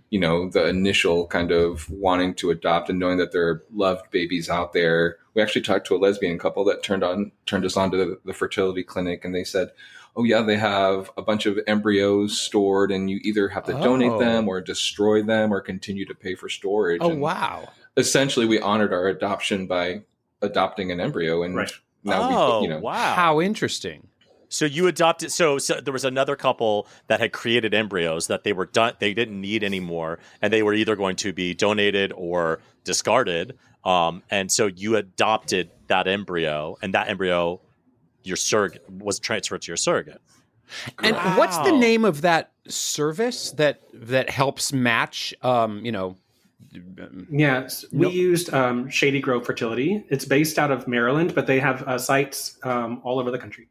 the initial kind of wanting to adopt and knowing that there are loved babies out there. We actually talked to a lesbian couple that turned us on to the fertility clinic, and they said, oh yeah, they have a bunch of embryos stored and you either have to donate them or destroy them or continue to pay for storage. Oh, and wow. essentially we honored our adoption by adopting an embryo, and now wow, how interesting. So you adopted. So there was another couple that had created embryos that they were done. They didn't need anymore, and they were either going to be donated or discarded. And so you adopted that embryo, and that embryo, your surrogate, was transferred to your surrogate. And what's the name of that service that helps match? Yes, we used Shady Grove Fertility. It's based out of Maryland, but they have sites all over the country.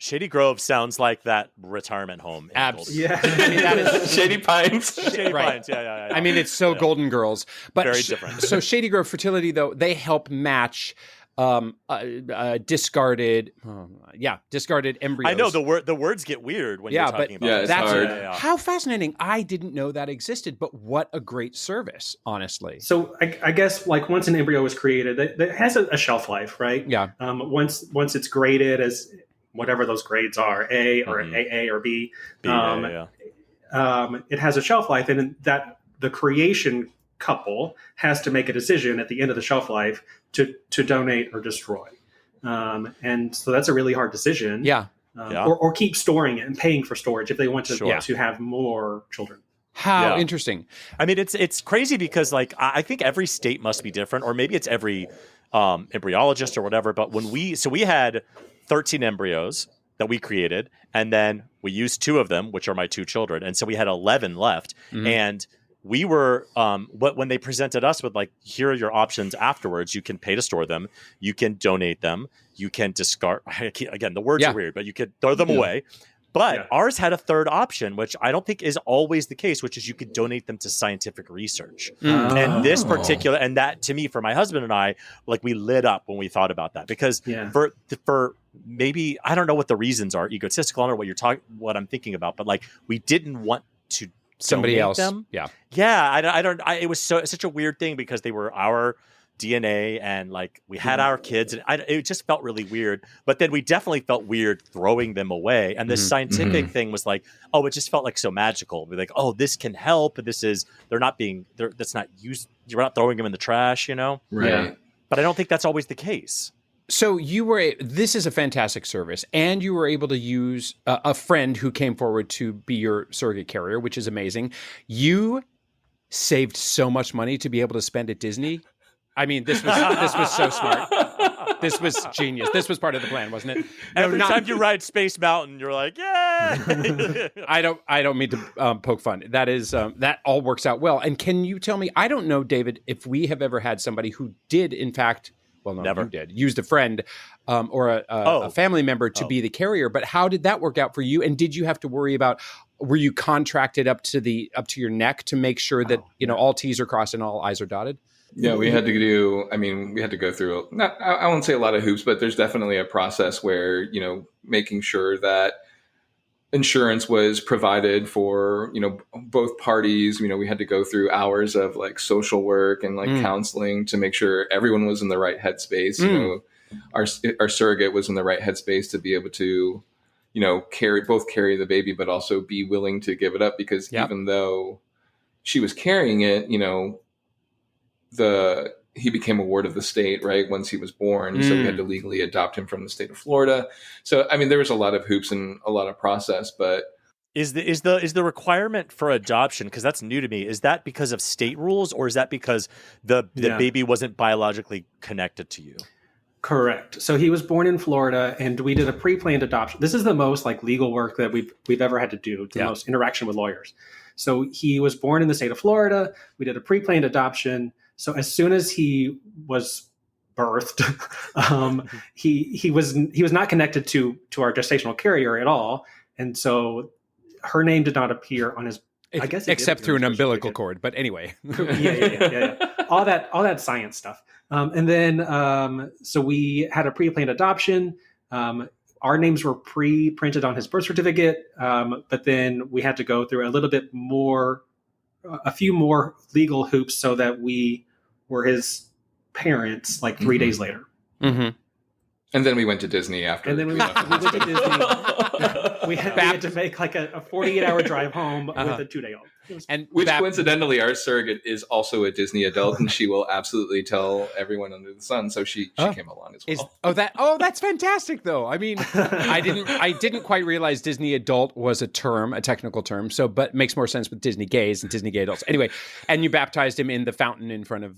Shady Grove sounds like that retirement home. Absolutely. Yeah. I mean, that is Shady Pines. Shady Right. Pines. Yeah. I mean, it's so Golden Girls, but Very different. So Shady Grove Fertility, though, they help match discarded embryos. I know the words get weird when you're talking about it's hard. How fascinating. I didn't know that existed, but what a great service, honestly. So I guess like once an embryo is created, it has a shelf life, right? Yeah. Once it's graded as whatever those grades are, A or AA or B, it has a shelf life, and that the creation couple has to make a decision at the end of the shelf life to donate or destroy. And so that's a really hard decision. Yeah. Or keep storing it and paying for storage if they want to have more children. How interesting. I mean, it's crazy because like I think every state must be different, or maybe it's every embryologist or whatever. But we had 13 embryos that we created, and then we used 2 of them, which are my 2 children, and so we had 11 left. And we were when they presented us with like, here are your options afterwards. You can pay to store them, you can donate them, you can discard. Again, the words are weird, but you could throw them away. But ours had a third option, which I don't think is always the case, which is you could donate them to scientific research. And this particular, and that to me, for my husband and I, like we lit up when we thought about that, because for maybe, I don't know what the reasons are, egotistical, I don't know what I'm thinking about, but like we didn't want to somebody else them. It was such a weird thing because they were our DNA and like we had our kids, and it just felt really weird. But then we definitely felt weird throwing them away, and this scientific thing was like, oh, it just felt like so magical. We're like, oh, this can help, that's not used, you're not throwing them in the trash, Right. But I don't think that's always the case. So this is a fantastic service, and you were able to use a friend who came forward to be your surrogate carrier, which is amazing. You saved so much money to be able to spend at Disney. I mean, this was so smart. This was genius. This was part of the plan, wasn't it? Every time you ride Space Mountain, you're like, yeah. I don't mean to poke fun. That is that all works out well. And can you tell me? I don't know, David, if we have ever had somebody who did, in fact. Well, no, never. You did. Used a friend or a family member to be the carrier. But how did that work out for you? And did you have to worry about? Were you contracted up to your neck to make sure that all T's are crossed and all I's are dotted? Yeah, we had to go through. I won't say a lot of hoops, but there's definitely a process where making sure that insurance was provided for both parties. We had to go through hours of like social work and like counseling to make sure everyone was in the right headspace. Our surrogate was in the right headspace to be able to carry the baby, but also be willing to give it up, because even though she was carrying it, he became a ward of the state, right, once he was born. So we had to legally adopt him from the state of Florida. So, I mean, there was a lot of hoops and a lot of process, but is the requirement for adoption, because that's new to me, is that because of state rules, or is that because the baby wasn't biologically connected to you? Correct. So he was born in Florida, and we did a pre-planned adoption. This is the most like legal work that we've ever had to do, the most interaction with lawyers. So he was born in the state of Florida. We did a pre-planned adoption. So as soon as he was birthed, he was not connected to our gestational carrier at all, and so her name did not appear on his. I guess except through an umbilical cord, but anyway. Yeah. All that science stuff, and then so we had a pre-planned adoption. Our names were pre-printed on his birth certificate, but then we had to go through a few more legal hoops so that we were his parents like 3 days later. Mm-hmm. And then we went to Disney after. And then we went to Disney. We had to make like a 48-hour drive home with a 2-day-old. Which coincidentally, our surrogate is also a Disney adult, and she will absolutely tell everyone under the sun. So she came along as well. That's fantastic, though. I mean, I didn't quite realize Disney adult was a technical term. So, but it makes more sense with Disney gays and Disney gay adults. Anyway, and you baptized him in the fountain in front of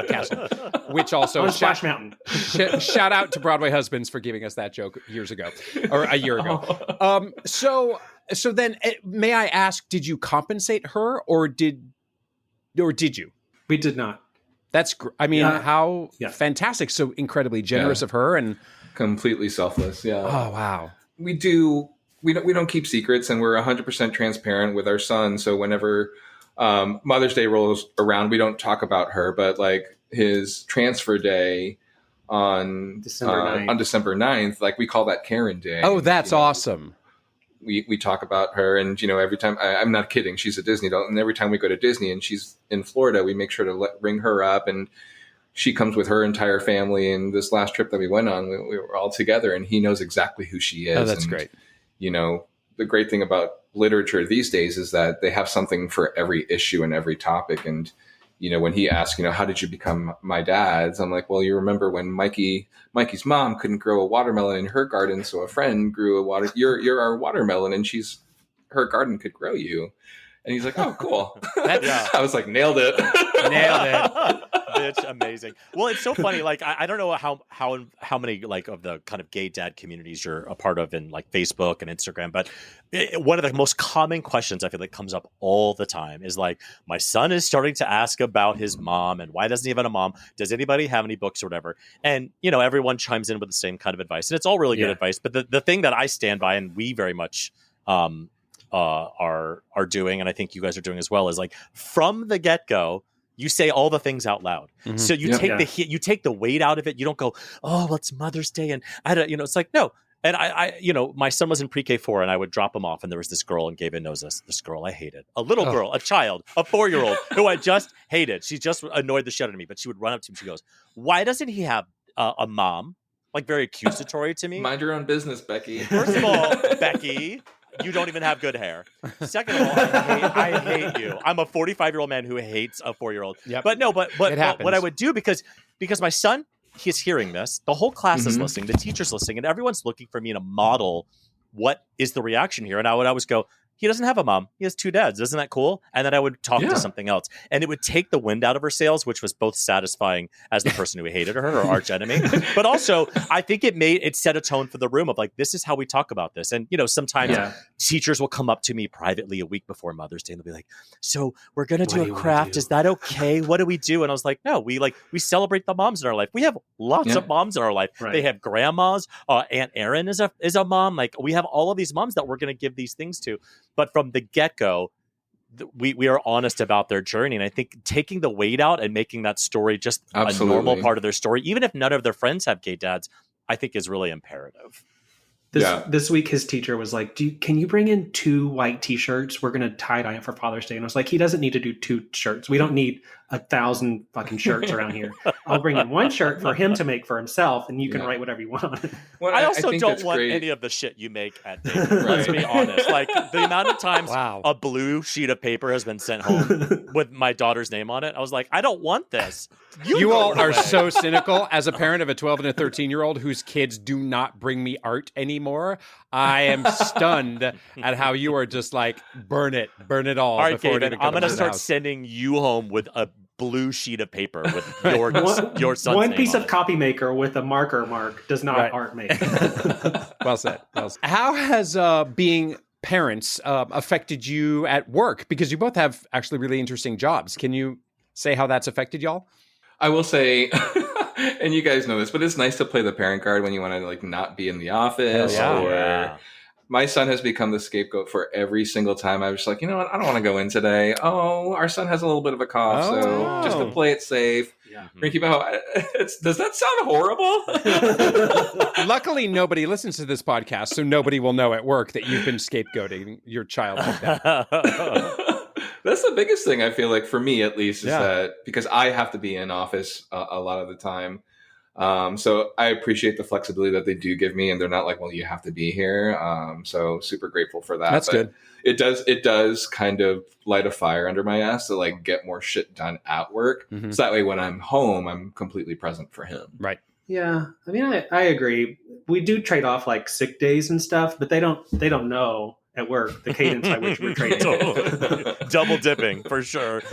castle, which also on Splash Mountain. Shout out to Broadway Husbands for giving us that joke years ago, or a year ago. So then, may I ask, did you compensate her, or did you? We did not. That's how fantastic! So incredibly generous of her, and completely selfless. Yeah. Oh wow. We don't keep secrets, and we're 100% transparent with our son. So whenever Mother's Day rolls around. We don't talk about her, but like his transfer day on December 9th, like we call that Karen Day. Oh, that's awesome. We talk about her, and every time I'm not kidding, she's a Disney adult, and every time we go to Disney and she's in Florida, we make sure to ring her up, and she comes with her entire family. And this last trip that we went on, we were all together, and he knows exactly who she is. Oh, that's great. The great thing about literature these days is that they have something for every issue and every topic. And when he asked, how did you become my dad's? I'm like, well, you remember when Mikey's mom couldn't grow a watermelon in her garden, so a friend grew you're our watermelon, and her garden could grow you. And he's like, oh, cool. I was like, nailed it. Bitch, amazing. Well, it's so funny. Like, I don't know how many like of the kind of gay dad communities you're a part of in like Facebook and Instagram, but one of the most common questions I feel like comes up all the time is like, my son is starting to ask about his mom and why doesn't he have a mom? Does anybody have any books or whatever? And everyone chimes in with the same kind of advice, and it's all really good advice. But the thing that I stand by, and we very much are doing, and I think you guys are doing as well, is like from the get-go, you say all the things out loud. Mm-hmm. So you take the weight out of it. You don't go, oh, well, it's Mother's Day, and I don't, it's like, no. And I my son was in pre-K 4, and I would drop him off, and there was this girl, and Gavin knows this girl I hated, a little girl, a child, a 4-year-old who I just hated. She just annoyed the shit out of me, but she would run up to him. She goes, why doesn't he have a mom? Like very accusatory to me. Mind your own business, Becky. First of all, Becky, you don't even have good hair. Second of all, I hate you. I'm a 45-year-old man who hates a 4-year-old. Yep. But what I would do, because my son, he's hearing this, the whole class is listening, the teacher's listening, and everyone's looking for me to model what is the reaction here. And I would always go, he doesn't have a mom. He has 2 dads. Isn't that cool? And then I would talk to something else. And it would take the wind out of her sails, which was both satisfying as the person who hated her arch enemy. But also, I think it set a tone for the room of like, this is how we talk about this. And, sometimes teachers will come up to me privately a week before Mother's Day, and they'll be like, so we're going to do a craft. Is that okay? What do we do? And I was like, no, we celebrate the moms in our life. We have lots of moms in our life. Right. They have grandmas. Aunt Erin is a mom. Like, we have all of these moms that we're going to give these things to. But from the get-go, we are honest about their journey. And I think taking the weight out and making that story just a normal part of their story, even if none of their friends have gay dads, I think is really imperative. This week, his teacher was like, can you bring in 2 white T-shirts? We're going to tie-dye it for Father's Day. And I was like, he doesn't need to do 2 shirts. We don't need 1,000 fucking shirts around here. I'll bring in 1 shirt for him to make for himself, and you can write whatever you want. Well, I also don't want any of the shit you make at dinner. Let's be honest. Like, the amount of times a blue sheet of paper has been sent home with my daughter's name on it, I was like, I don't want this. You all are so cynical. As a parent of a 12 and a 13-year-old whose kids do not bring me art anymore, I am stunned at how you are just like, burn it all. All right, Gavin, I'm going to start sending you home with a blue sheet of paper with your son's one name piece on of it. copy maker with a mark does not art make. Well said. How has being parents affected you at work? Because you both have actually really interesting jobs. Can you say how that's affected y'all? I will say, and you guys know this, but it's nice to play the parent card when you want to like not be in the office. My son has become the scapegoat for every single time. I was just like, you know what? I don't want to go in today. Oh, our son has a little bit of a cough. So just to play it safe. Yeah. Ricky Bao, does that sound horrible? Luckily, nobody listens to this podcast, so nobody will know at work that you've been scapegoating your child like that. That's the biggest thing I feel like for me, at least, is that because I have to be in office a lot of the time. So I appreciate the flexibility that they do give me, and they're not like, well, you have to be here. So super grateful for that. That's good. It does kind of light a fire under my ass to like get more shit done at work. Mm-hmm. So that way when I'm home, I'm completely present for him. Right. Yeah. I mean, I agree. We do trade off like sick days and stuff, but they don't know at work the cadence by which we're trading. Double dipping for sure.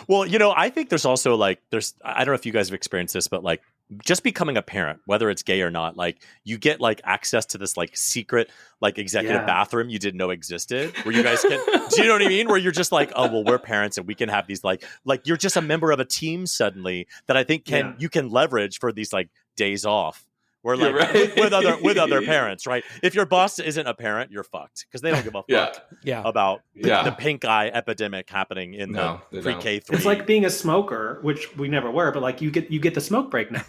Well, I think there's also like I don't know if you guys have experienced this, but like just becoming a parent, whether it's gay or not, like you get like access to this like secret like executive bathroom you didn't know existed, where you guys can do you know what I mean? Where you're just like, oh well, we're parents and we can have these like you're just a member of a team suddenly that I think you can leverage for these like days off We're like right. with other parents, right? If your boss isn't a parent, you're fucked because they don't give a fuck about the pink eye epidemic happening in the pre-K 3. It's like being a smoker, which we never were, but like you get the smoke break now.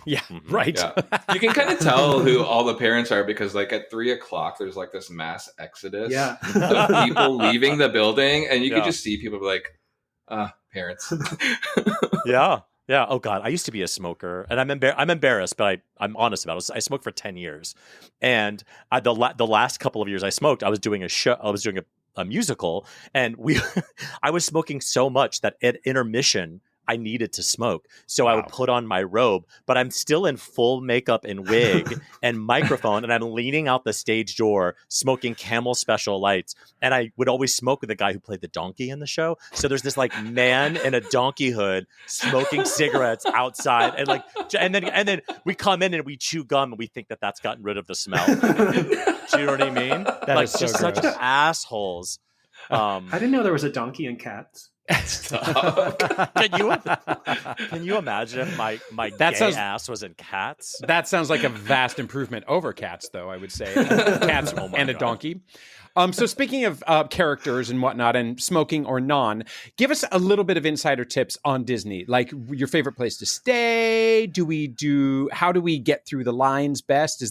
Right. Yeah. You can kind of tell who all the parents are because like at 3:00 there's like this mass exodus of people leaving the building, and you could just see people like, parents. Yeah. Oh God, I used to be a smoker, and I'm embarrassed, but I'm honest about it. I smoked for 10 years, and the last couple of years I smoked, I was doing a show. I was doing a musical, and I was smoking so much that at intermission I needed to smoke. So I would put on my robe, but I'm still in full makeup and wig and microphone, and I'm leaning out the stage door smoking Camel Special Lights. And I would always smoke with the guy who played the donkey in the show. So there's this like man in a donkey hood smoking cigarettes outside, and then we come in and we chew gum and we think that that's gotten rid of the smell. Do you know what I mean? That like is so just gross. such assholes. I didn't know there was a donkey in Cats. Can you imagine if my gay ass was in Cats? That sounds like a vast improvement over Cats, though, I would say. Cats and a donkey. So speaking of characters and whatnot and smoking or non, give us a little bit of insider tips on Disney, like your favorite place to stay. How do we get through the lines best?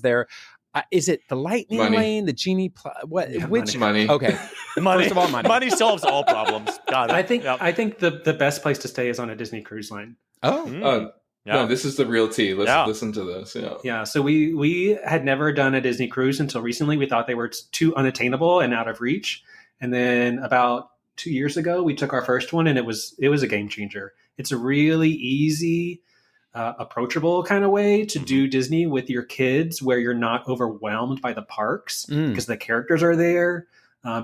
Is it the lightning lane, the genie? Money. Okay. Money. First of all, money. Money solves all problems. Got it. I think the best place to stay is on a Disney cruise line. No, this is the real tea. Listen to this. Yeah. So we had never done a Disney cruise until recently. We thought they were too unattainable and out of reach. And then about 2 years ago, we took our first one, and it was a game changer. It's a really easy, approachable kind of way to do Disney with your kids, where you're not overwhelmed by the parks because the characters are there.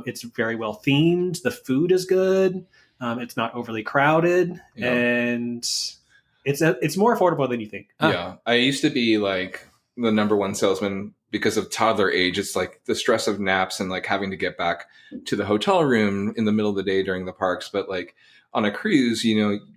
It's very well themed. The food is good. It's not overly crowded, and it's more affordable than you think. Yeah, I used to be like the number one salesman because of toddler age. It's like the stress of naps and like having to get back to the hotel room in the middle of the day during the parks. But like on a cruise,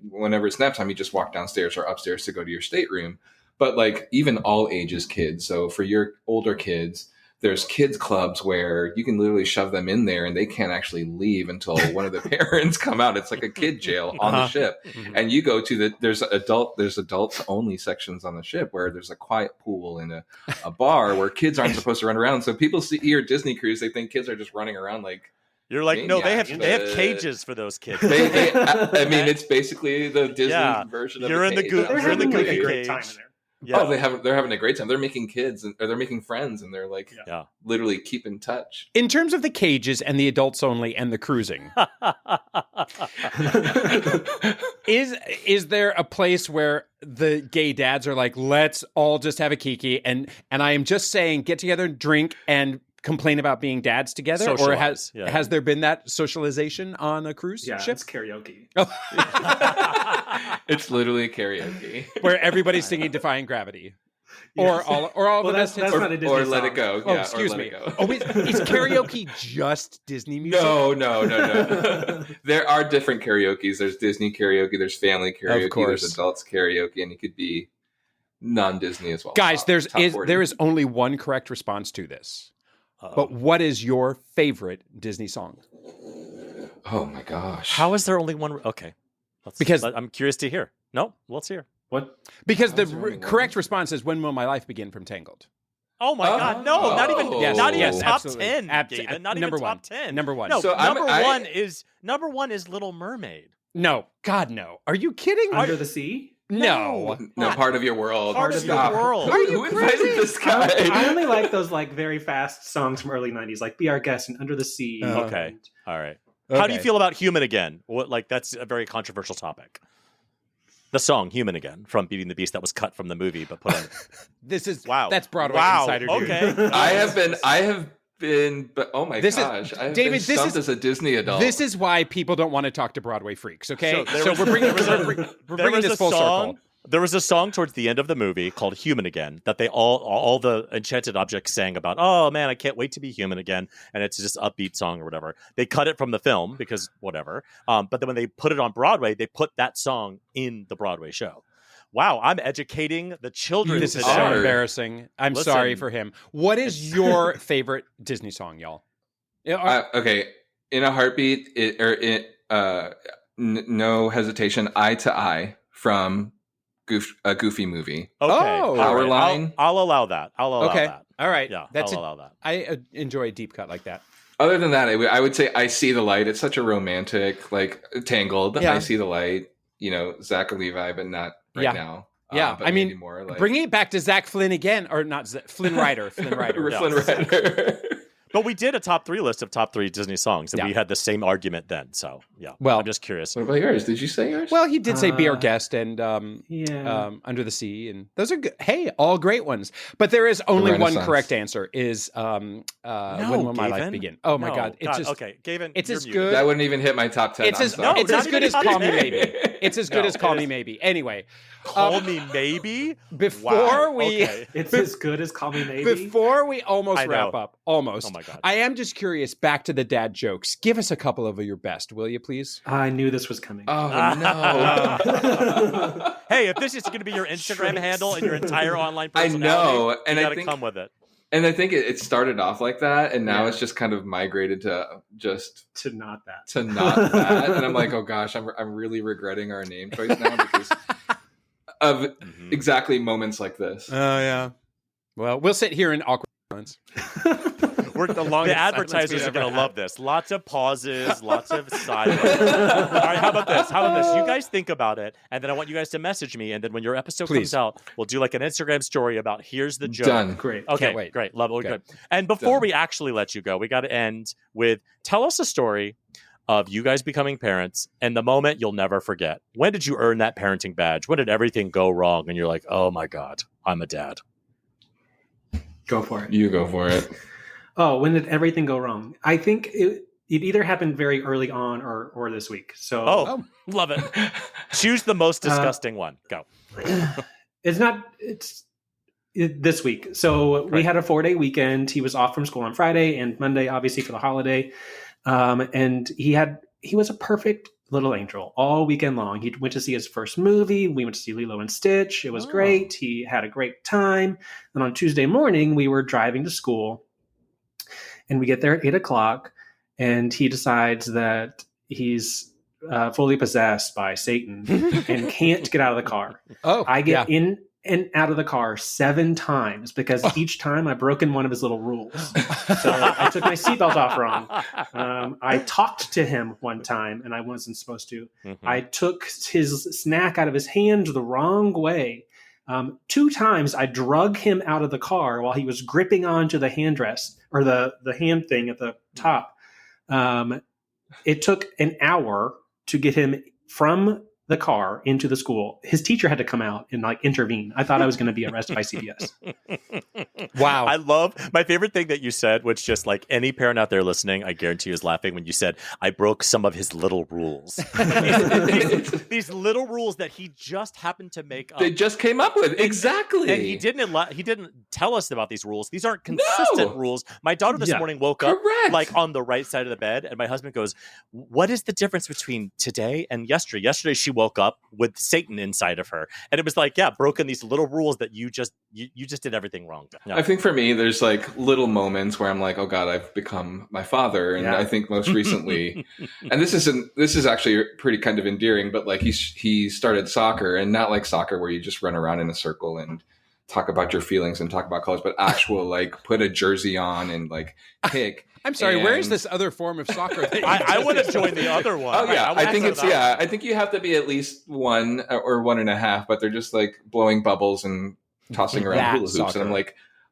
whenever it's nap time, you just walk downstairs or upstairs to go to your stateroom. But like even all ages kids. So for your older kids, there's kids clubs where you can literally shove them in there and they can't actually leave until one of the parents come out. It's like a kid jail on the ship. And you go to there's adults only sections on the ship where there's a quiet pool and a bar where kids aren't supposed to run around. So people see your Disney cruise, they think kids are just running around like, you're like, no, they have cages for those kids. I mean, it's basically the Disney version of you're in the cage. You're in the goofy great time in there. Yeah. Oh, they're having a great time. They're making they're making friends, and they're like, literally keep in touch. In terms of the cages and the adults only and the cruising, is there a place where the gay dads are like, let's all just have a kiki, and I am just saying, get together and drink and complain about being dads together? Socialize, or has there been that socialization on a cruise ship? It's karaoke. It's literally karaoke where everybody's singing "Defying Gravity," or all of that's not a Disney or song. Let It Go. Oh, excuse me. Is karaoke just Disney music? No. There are different karaokes. There's Disney karaoke. There's family karaoke. There's adults karaoke, and it could be non-Disney as well. Guys, there is only one correct response to this. But what is your favorite Disney song? Oh my gosh! How is there only one? Okay, because I'm curious to hear. No, let's hear. What? Because the correct response is "When Will My Life Begin" from Tangled. Oh my God! No, not even top absolutely. 10. Gavin, not number even one. top 10. Number one. No, so number one is Little Mermaid. No, God, no. Are you kidding? Under the Sea? No, part of your world. Part of your world. Are you Who invited this guy? I only like those like very fast songs from early '90s, like "Be Our Guest" and "Under the Sea." Okay, all right. Okay. How do you feel about "Human Again"? That's a very controversial topic. The song "Human Again" from Beauty and the Beast that was cut from the movie but put on. That's Broadway Insider. Dude. Okay. I have been, but oh my gosh, I've been stumped as a Disney adult. This is why people don't want to talk to Broadway freaks. Okay, so we're bringing this full circle. There was a song towards the end of the movie called "Human Again" that they all the enchanted objects sang about. Oh man, I can't wait to be human again, and it's just an upbeat song or whatever. They cut it from the film because whatever. But then when they put it on Broadway, they put that song in the Broadway show. Wow, I'm educating the children This is today. so embarrassing. I'm Listen. sorry for him. What is your favorite Disney song, y'all? Okay, in a heartbeat, no hesitation, Eye to Eye from a Goofy movie. Okay, Oh. all Power right. Line. I'll allow that. I'll allow Okay. that. All right. Yeah, I'll allow that. I enjoy a deep cut like that. Other than that, I would say I See the Light. It's such a romantic, like Tangled. Yeah. I See the Light. Zach and Levi, but not right now. Yeah, but I mean, maybe more like bringing it back to Zach Flynn again, or not Flynn Rider. Flynn Rider. Yeah. Flynn Rider. But we did a top 3 list of top 3 Disney songs, and Yeah. we had the same argument then. So, yeah. Well- I'm just curious. What about yours? Did you say yours? Well, he did say "Be Our Guest" and Yeah. "Under the Sea," and those are good. Hey, all great ones. But there is only one Renaissance. correct answer: is "When Will My Life Gavin. Begin?" Oh my No, God! It's just okay, Gavin. it's you're as muted. good. That wouldn't even hit my top 10. It's I'm as sorry. it's as not good as even "Call Me top 10. Maybe." It's as good No, as "Call it Me is- Maybe." Anyway, Call me maybe. before Wow, we okay. It's as good as Call Me Maybe. before we almost I know. wrap up, almost. Oh my God. I am just curious. Back to the dad jokes. Give us a couple of your best, will you, please? I knew this was coming. Oh no. Hey, if this is going to be your Instagram Shrinks. handle and your entire online I personality, know, and you I got to think come with it. And I think it started off like that, and now Yeah. it's just kind of migrated to just To not that. to not that. And I'm like, oh gosh, I'm really regretting our name choice now because of Mhm. exactly moments like this. Oh yeah. Well, we'll sit here in awkward silence. We're the longest The advertisers silence are we've going ever to love this. Lots of pauses, lots of silence. All right, how about this? You guys think about it, and then I want you guys to message me, and then when your episode Please. comes out, we'll do like an Instagram story about here's the joke. Done. Great. Okay, Can't wait. great. Love it. Okay. Good. And before Done. we actually let you go, we got to end with tell us a story of you guys becoming parents and the moment you'll never forget. When did you earn that parenting badge? When did everything go wrong? And you're like, oh my God, I'm a dad. Go for it. You go for it. Oh, when did everything go wrong? I think it either happened very early on or this week. So Oh, love it. Choose the most disgusting one. Go. it's this week. So we Right. had a 4-day weekend. He was off from school on Friday and Monday, obviously for the holiday. And he was a perfect little angel all weekend long. He went to see his first movie. We went to see Lilo and Stitch. It was Oh. great. He had a great time. And on Tuesday morning, we were driving to school and we get there at 8:00 and he decides that he's fully possessed by Satan and can't get out of the car. Oh, I yeah. get in and out of the car 7 times because each time I've broken one of his little rules. So I took my seatbelt off wrong. I talked to him one time and I wasn't supposed to. Mhm. I took his snack out of his hand the wrong way. 2 times I drug him out of the car while he was gripping onto the handrest or the hand thing at the top. It took an hour to get him from the car into the school. His teacher had to come out and like intervene. I thought I was going to be arrested by CBS. Wow. I love my favorite thing that you said, which just like any parent out there listening, I guarantee is laughing when you said, I broke some of his little rules. these little rules that he just happened to make up. They just came up with exactly. And he didn't tell us about these rules. These aren't consistent rules. My daughter this Yeah. morning woke up Correct. like on the right side of the bed, and my husband goes, "What is the difference between today and yesterday?" Yesterday she woke up with Satan inside of her, and it was like, yeah, broken these little rules that you just did everything wrong. Yeah. I think for me, there's like little moments where I'm like, oh God, I've become my father. And Yeah. I think most recently, and this is actually pretty kind of endearing, but like he started soccer, and not like soccer where you just run around in a circle and talk about your feelings and talk about colors, but actual like put a jersey on and like kick. I'm sorry. Where is And- this other form of soccer? That you I just want to described? join the other one. Oh yeah, I think wanna it's know that. I think you have to be at least 1 or 1.5, but they're just like blowing bubbles and tossing around That hula hoops, soccer. and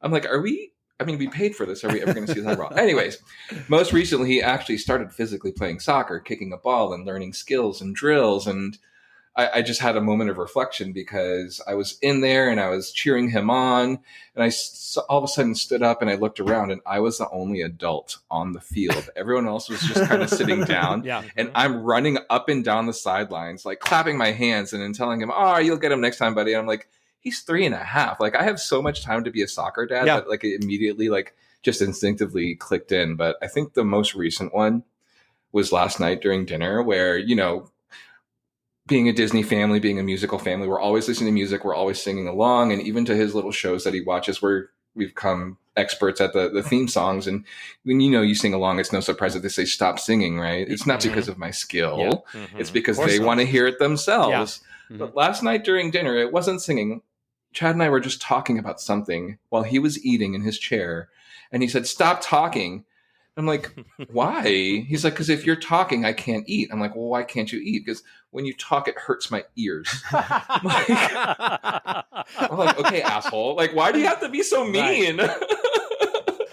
I'm like, are we? I mean, we paid for this. Are we ever going to see that wrong? Anyways, most recently he actually started physically playing soccer, kicking a ball, and learning skills and drills, and I just had a moment of reflection because I was in there and I was cheering him on, and all of a sudden stood up and I looked around and I was the only adult on the field. Everyone else was just kind of sitting down. Yeah. And I'm running up and down the sidelines, like clapping my hands and then telling him, "Oh, you'll get him next time, buddy." And I'm like, he's 3.5. Like I have so much time to be a soccer dad Yeah. that like it immediately like just instinctively clicked in. But I think the most recent one was last night during dinner where, being a Disney family, being a musical family, we're always listening to music. We're always singing along. And even to his little shows that he watches, where we've become experts at the theme songs. And when you sing along, it's no surprise that they say stop singing, right? It's not because of my skill. Yeah. It's because they want to hear it themselves. Yeah. But last night during dinner, it wasn't singing. Chad and I were just talking about something while he was eating in his chair. And he said, stop talking. I'm like, why? He's like, because if you're talking, I can't eat. I'm like, well, why can't you eat? Because when you talk, it hurts my ears. I'm like, okay, asshole. Like, why do you have to be so mean?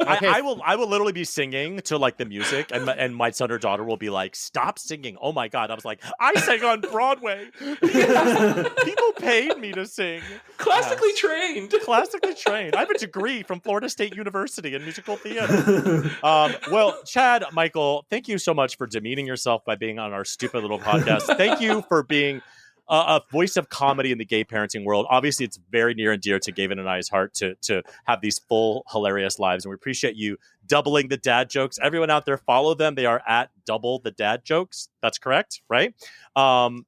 Right. I will literally be singing to like the music, and my son or daughter will be like, "Stop singing!" Oh my god! I was like, I sang on Broadway. People paid me to sing. Classically trained. Classically trained. I have a degree from Florida State University in musical theater. Well, Chad, Michael, thank you so much for demeaning yourself by being on our stupid little podcast. Thank you for being a voice of comedy in the gay parenting world. Obviously, it's very near and dear to Gavin and I's heart to have these full, hilarious lives. And we appreciate you doubling the dad jokes. Everyone out there, follow them. They are at DoubleTheDadJokes. That's correct, right?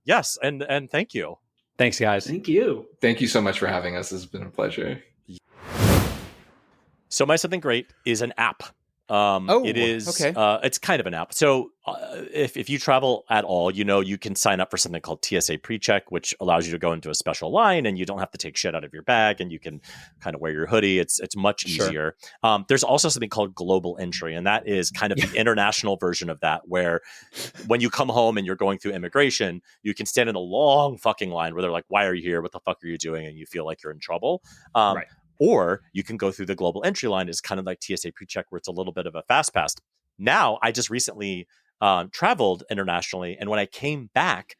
Yes, and thank you. Thanks, guys. Thank you. Thank you so much for having us. This has been a pleasure. So My Something Great is an app. It is, okay. It's kind of an app. So if you travel at all, you can sign up for something called TSA PreCheck, which allows you to go into a special line and you don't have to take shit out of your bag and you can kind of wear your hoodie. It's much easier. Sure. There's also something called Global Entry, and that is kind of the international version of that, where when you come home and you're going through immigration, you can stand in a long fucking line where they're like, why are you here? What the fuck are you doing? And you feel like you're in trouble. Right. Or you can go through the Global Entry line, is kind of like TSA PreCheck, where it's a little bit of a fast pass. Now, I just recently traveled internationally, and when I came back,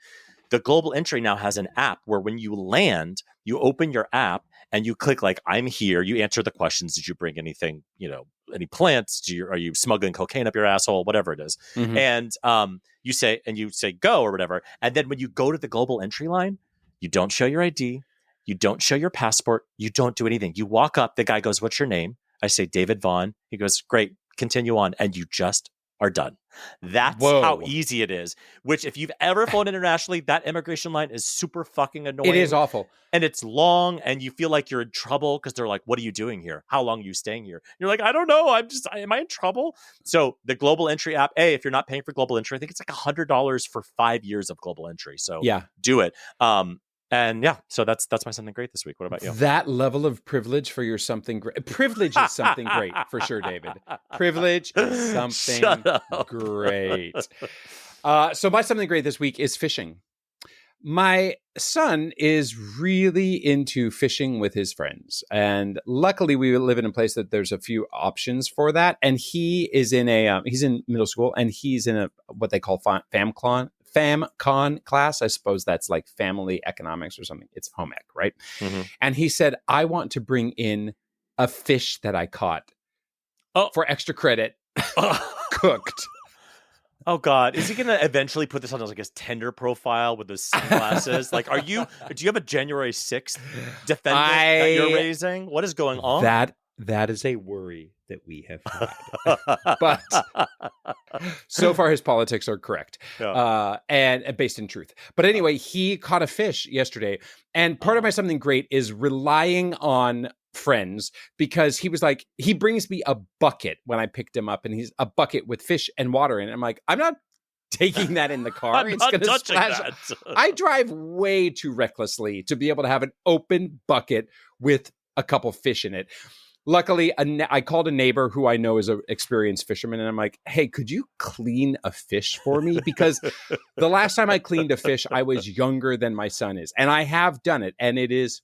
the Global Entry now has an app where when you land, you open your app and you click like, I'm here. You answer the questions. Did you bring anything, any plants? Are you smuggling cocaine up your asshole? Whatever it is. Mm-hmm. And you say go or whatever. And then when you go to the Global Entry line, you don't show your ID. You don't show your passport. You don't do anything. You walk up. The guy goes, what's your name? I say, David Vaughn. He goes, great. Continue on. And you just are done. That's how easy it is. Which, if you've ever flown internationally, that immigration line is super fucking annoying. It is awful. And it's long, and you feel like you're in trouble because they're like, what are you doing here? How long are you staying here? You're like, I don't know. Am I in trouble? So the Global Entry app, if you're not paying for Global Entry, I think it's like $100 for 5 years of Global Entry. So do it. And so that's my something great this week. What about you? That level of privilege for your something great. Privilege is something great for sure, David. Privilege is something great. So my something great this week is fishing. My son is really into fishing with his friends. And luckily we live in a place that there's a few options for that. And he is in he's in middle school, and he's in what they call FamCon class. I suppose that's like family economics or something. It's home ec, right? Mm-hmm. And he said, I want to bring in a fish that I caught for extra credit, cooked. Oh God. Is he going to eventually put this on like his Tinder profile with his sunglasses? Like, do you have a January 6th defendant that you're raising? What is going on? That is a worry that we have had. But so far his politics are correct. And based in truth. But anyway, he caught a fish yesterday. And part of my something great is relying on friends, because he was like, he brings me a bucket when I picked him up, and he's a bucket with fish and water in it. I'm like, I'm not taking that in the car. It's going to splash. I drive way too recklessly to be able to have an open bucket with a couple fish in it. Luckily, I called a neighbor who I know is an experienced fisherman, and I'm like, hey, could you clean a fish for me? Because the last time I cleaned a fish, I was younger than my son is. And I have done it. And it is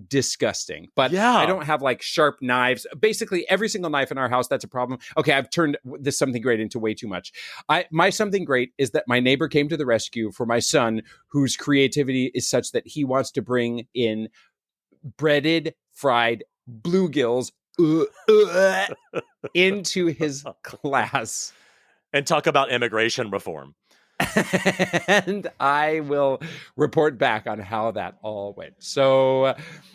disgusting. But I don't have like sharp knives. Basically, every single knife in our house, that's a problem. Okay, I've turned this something great into way too much. My something great is that my neighbor came to the rescue for my son, whose creativity is such that he wants to bring in breaded, fried bluegills into his class. And talk about immigration reform. And I will report back on how that all went. So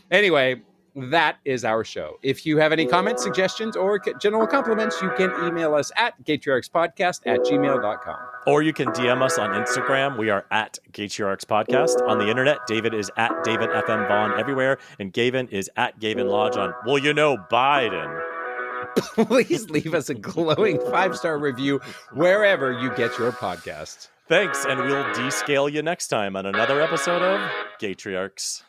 anyway, that is our show. If you have any comments, suggestions, or general compliments, you can email us at GaytriarchsPodcast@gmail.com. Or you can DM us on Instagram. We are at GaytriarchsPodcast. On the internet, David is at David FM Vaughn everywhere, and Gavin is at Gavin Lodge on, well, you know, Biden. Please leave us a glowing 5-star review wherever you get your podcasts. Thanks, and we'll descale you next time on another episode of Gaytriarchs.